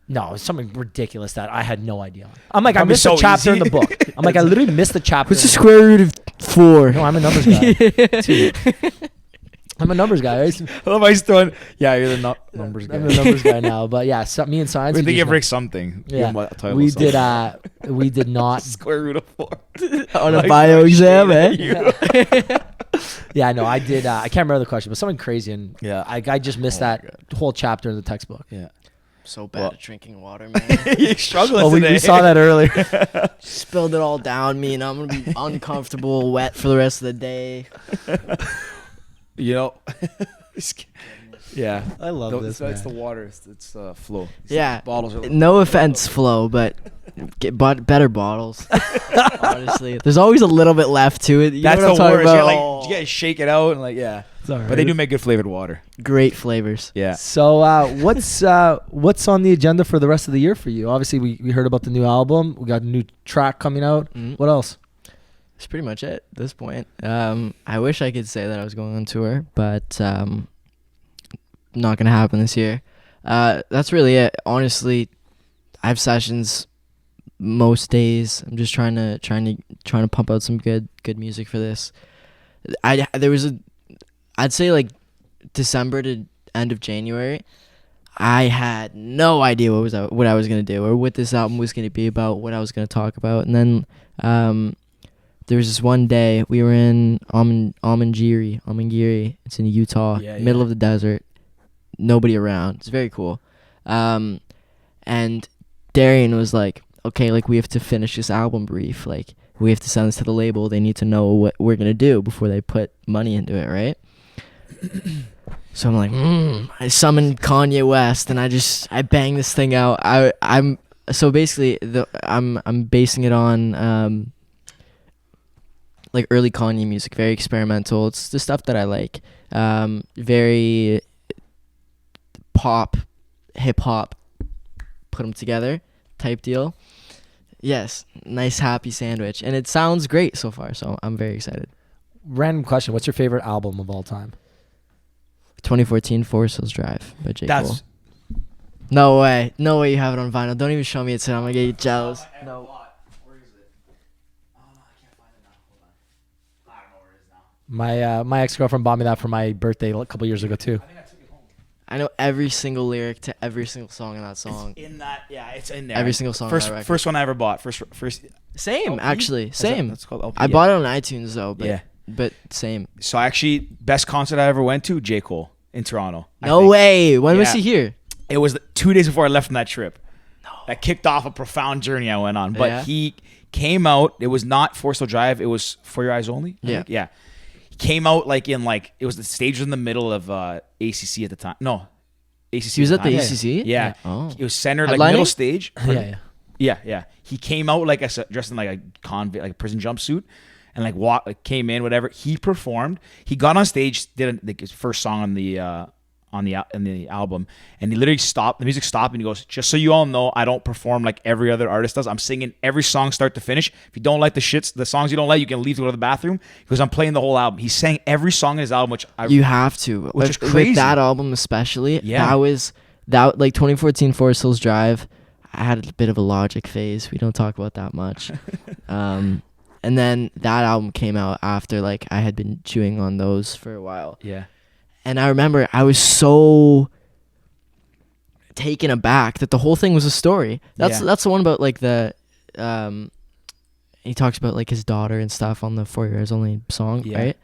No, it's something ridiculous that I had no idea. I'm like, I missed a chapter in the book. I'm like, I literally missed the chapter. What's the square root of 4? No, I'm a numbers guy. Too. I'm a numbers guy. I love how he's throwing. Yeah, you're the numbers guy. I'm a numbers guy now. But yeah, me and science. We think you break something. Yeah, we did not. Square root of 4. On a bio exam, eh? Yeah, no, I did. I can't remember the question, but something crazy. And yeah, I just missed that whole chapter in the textbook. Yeah. So bad at drinking water, man. You're struggling today. We saw that earlier. Spilled it all down me, and I'm going to be uncomfortable, wet for the rest of the day. Yeah. I love this. That's man. the water. It's flow. Yeah. Bottles are No offense, Flo, but get better bottles. Honestly, there's always a little bit left to it. You That's know the what I'm talking worst. about? You gotta shake it out and yeah. It's all right. But they do make good flavored water. Great flavors. Yeah. So what's on the agenda for the rest of the year for you? Obviously, we heard about the new album. We got a new track coming out. Mhm. What else? That's pretty much it at this point. I wish I could say that I was going on tour, but not gonna happen this year. That's really it. Honestly, I have sessions most days. I'm just trying to pump out some good music for this. I'd say like December to end of January, I had no idea what I was gonna do or what this album was gonna be about, what I was gonna talk about. And then there was this one day we were in Amangiri. It's in Utah, middle of the desert, nobody around. It's very cool. And Darian was like, okay, like we have to finish this album brief. Like we have to send this to the label. They need to know what we're gonna do before they put money into it, right? So I'm like, I summoned Kanye West and I bang this thing out. I'm so basically I'm basing it on like early Kanye music, very experimental. It's the stuff that I like. Very pop, hip hop, put them together type deal. Yes, nice happy sandwich, and it sounds great so far. So I'm very excited. Random question: what's your favorite album of all time? 2014 Forest Hills Drive by J. Cole. That's No way you have it on vinyl. Don't even show me it, so I'm gonna get you jealous. No. Where is it? Oh no, I can't find it now. Hold on. I don't know where it is now. My ex-girlfriend bought me that for my birthday a couple years ago too. I think I took it home. I know every single lyric to every single song in that song. In that, yeah, it's in there. Every single song. First one I ever bought. First. Same, LP? actually, same. That's called LP. I bought it on iTunes though, but Yeah. but same. So actually, best concert I ever went to, J. Cole in Toronto. I No think. way. When was Yeah. he here? It was 2 days before I left from that trip. No. That kicked off a profound journey I went on. But Yeah. he came out. It was not Forest Hill Drive. It was For Your Eyes Only. I think. Yeah. He came out it was the stage was in the middle of ACC at the time. No, ACC. He was at the time. ACC. Yeah. Oh. It was centered Headlining? like middle stage. Yeah. He came out dressed in like a convict, like a prison jumpsuit, and came in, whatever. He performed. He got on stage, did his first song on the album, and he literally stopped. The music stopped, and he goes, "Just so you all know, I don't perform like every other artist does. I'm singing every song start to finish. If you don't like the songs you don't like, you can leave to go to the bathroom because I'm playing the whole album." He sang every song in his album, You have to. Which is With crazy. that album especially. Yeah. That like 2014 Forest Hills Drive. I had a bit of a Logic phase. We don't talk about that much. And then that album came out after like I had been chewing on those for a while. Yeah. And I remember I was so taken aback that the whole thing was a story. That's the one about like the he talks about like his daughter and stuff on the 4 Years Only song, right?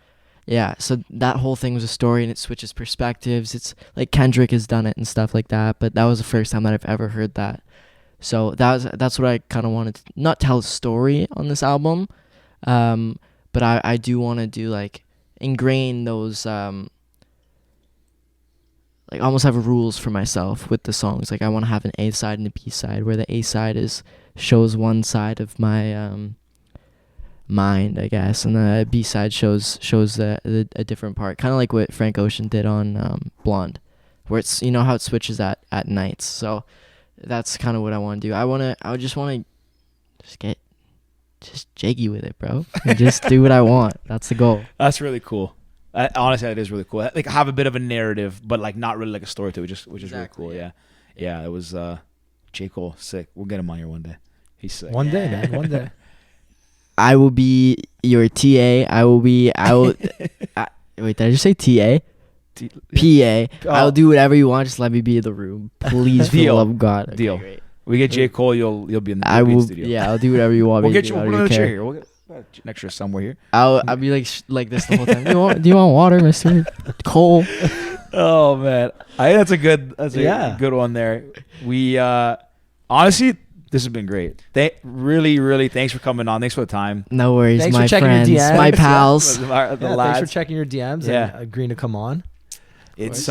Yeah, so that whole thing was a story and it switches perspectives. It's like Kendrick has done it and stuff like that, but that was the first time that I've ever heard that. So that's what I kind of wanted to not tell a story on this album, but I do want to do like ingrain those like almost have rules for myself with the songs. Like I want to have an A side and a B side, where the A side shows one side of my mind, I guess, and the B side shows a different part, kind of like what Frank Ocean did on Blonde, where it's how it switches at nights. So that's kind of what I want to do. I just want to get jiggy with it, bro, and just do what I want. That's the goal. That's really cool. Honestly, that is really cool. Like have a bit of a narrative, but like not really like a story to it, which is really cool. Yeah. It was J. Cole, sick. We'll get him on here one day. He's sick. One day, man. One day. I will be your TA. I will. wait, did I just say TA? PA. I'll do whatever you want. Just let me be in the room, please. For the love of God. Okay, Deal. Great. We get J. Cole, you'll be in the I will. studio. Yeah, I'll do whatever you want. We'll me get to you. do. I We'll don't put another care. chair here. We'll get an extra somewhere here. I'll be like this the whole time. Do you want water, Mister Cole? Oh man, I think that's a good one there. We honestly, this has been great. Really, thanks for coming on. Thanks for the time. No worries, Thanks my for checking friends, your DMs. my pals. The Thanks lads. for checking your DMs Yeah. and agreeing to come on. It's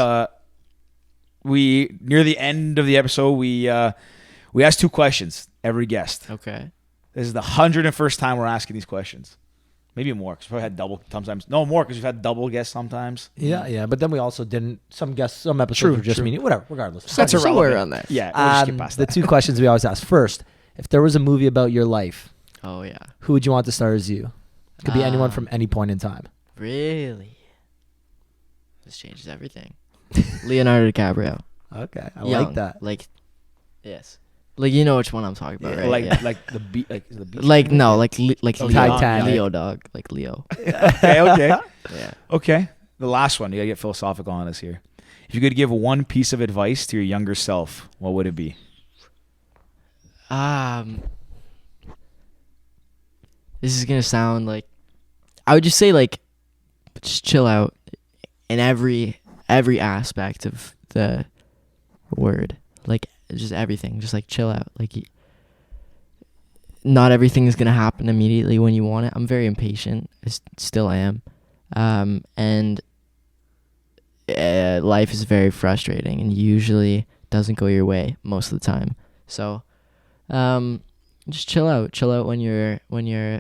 we near the end of the episode, we asked 2 questions every guest. Okay. This is the 101st time we're asking these questions. Maybe more, because we've probably had double sometimes. No, more, because we've had double guests sometimes. Yeah. But then we also didn't. Some episodes were just me. Whatever. Regardless. That's somewhere irrelevant. around there. Yeah, we'll just get past The that. 2 questions we always ask. First, if there was a movie about your life, Oh yeah. who would you want to star as you? Could be anyone from any point in time. Really? This changes everything. Leonardo DiCaprio. Okay, I Young, like that. Like, yes. Like, you know which one I'm talking about, right? Yeah. like the beat, like the beach. Like no, like Leo. Titanic. Leo, dog. Like Leo. Okay. Yeah. Okay. The last one. You gotta get philosophical on us here. If you could give one piece of advice to your younger self, what would it be? This is gonna sound like, I would just say like, just chill out in every aspect of the word. Like, just everything. Just like chill out. Like, not everything is gonna happen immediately when you want it. I'm very impatient. Still am. And life is very frustrating and usually doesn't go your way most of the time. So, just chill out. Chill out when you're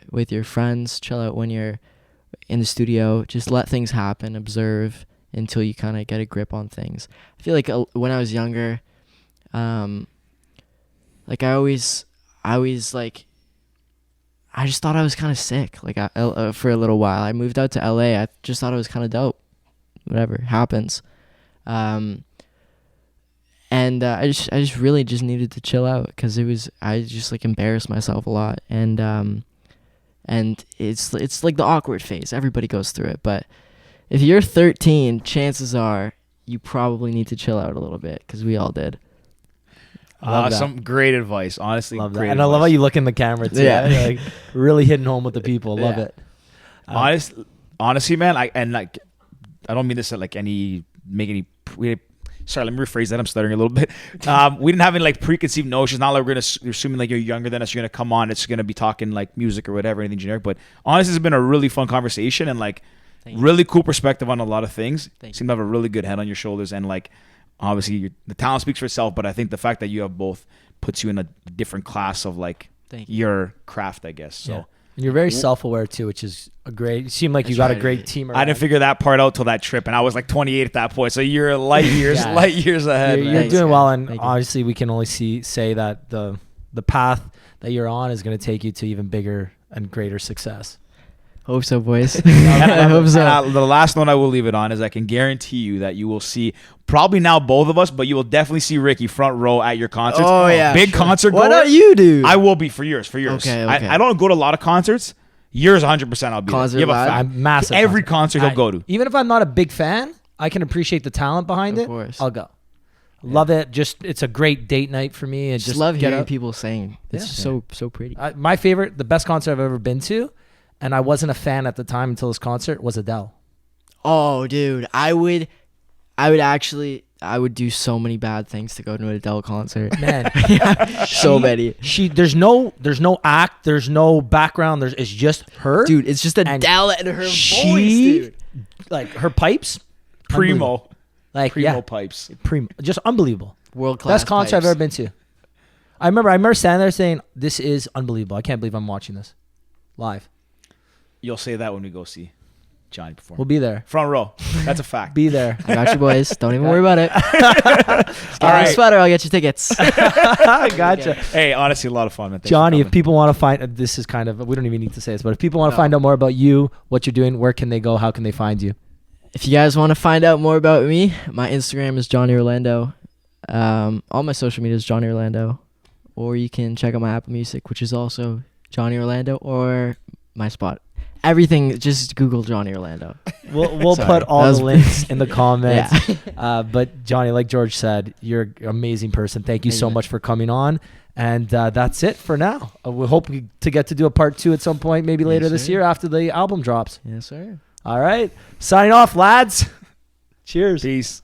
with your friends. Chill out when you're in the studio. Just let things happen. Observe until you kind of get a grip on things. I feel like when I was younger, like I always like, I just thought I was kind of sick. Like for a little while, I moved out to LA. I just thought I was kind of dope. Whatever happens. And I just really just needed to chill out because I just like embarrassed myself a lot, and it's like the awkward phase. Everybody goes through it, but if you're 13, chances are you probably need to chill out a little bit because we all did. Love that. Some great advice, honestly. Love that. Great And I love how advice. you look in the camera too. Yeah. Like really hitting home with the people. Love Yeah. it. Honestly, man, I don't mean this to like sorry, let me rephrase that. I'm stuttering a little bit. We didn't have any like preconceived notions. Not like we're assuming like you're younger than us. You're gonna come on. It's gonna be talking like music or whatever, anything generic. But honestly, it's been a really fun conversation and like Thank you. really cool perspective on a lot of things. Thank Seem to have a really good head on your shoulders, and like obviously the talent speaks for itself. But I think the fact that you have both puts you in a different class of like Thank you. your craft, I guess. So. Yeah. And you're very self-aware too, which is a great. You seem like you I got a try to great be. team. I didn't figure that part out till that trip, and I was like 28 at that point. So you're light years Yeah. ahead. You're man. Thanks, doing guys. well, and Thank you. obviously we can only say that the path that you're on is going to take you to even bigger and greater success. Hope so, boys. And I hope so. the last note I will leave it on is I can guarantee you that you will see probably now both of us, but you will definitely see Ricky front row at your concerts. Oh, yeah, big sure. concert. Why goer. not you, dude? I will be for yours. Okay. I don't go to a lot of concerts. Yours 100%. I'll be there. Concert You have a live? fact. I'm massive. Every concert he'll I- go to. Even if I'm not a big fan, I can appreciate the talent behind Of it. course. I'll go. Love it. Just it's a great date night for me. And just love get hearing out. people sing. It's Yeah. just so pretty. My favorite, the best concert I've ever been to, and I wasn't a fan at the time until this concert, was Adele. Oh, dude, I would do so many bad things to go to an Adele concert. Man, So many. there's no act, there's no background, it's just her. Dude, it's just Adele and her she- voice, dude. Like her pipes, unbelievable. Primo. Like Primo yeah, pipes. just unbelievable. World class. Best concert I've ever been to. I remember standing there saying, "This is unbelievable. I can't believe I'm watching this live." You'll say that when we go see Johnny perform. We'll be there. Front row. That's a fact. Be there. I got you, boys. Don't even worry about it. Get All me a right. sweater. I'll get you tickets. Gotcha. Hey, honestly, a lot of fun, man. Thanks for Johnny, if coming. people want to find this is kind of we don't even need to say this, but if people want to No. find out more about you, what you're doing, where can they go? How can they find you? If you guys want to find out more about me, my Instagram is Johnny Orlando. All my social media is Johnny Orlando. Or you can check out my Apple Music, which is also Johnny Orlando, or my spot. Everything, just Google Johnny Orlando. We'll Sorry. put all That the was links in the comments. Yeah. But Johnny, like George said, you're an amazing person. Thank you so Thank you. much for coming on. And that's it for now. We hope to get to do a part 2 at some point, maybe later Yes, this sir. year after the album drops. Yes, sir. All right. Signing off, lads. Cheers. Peace.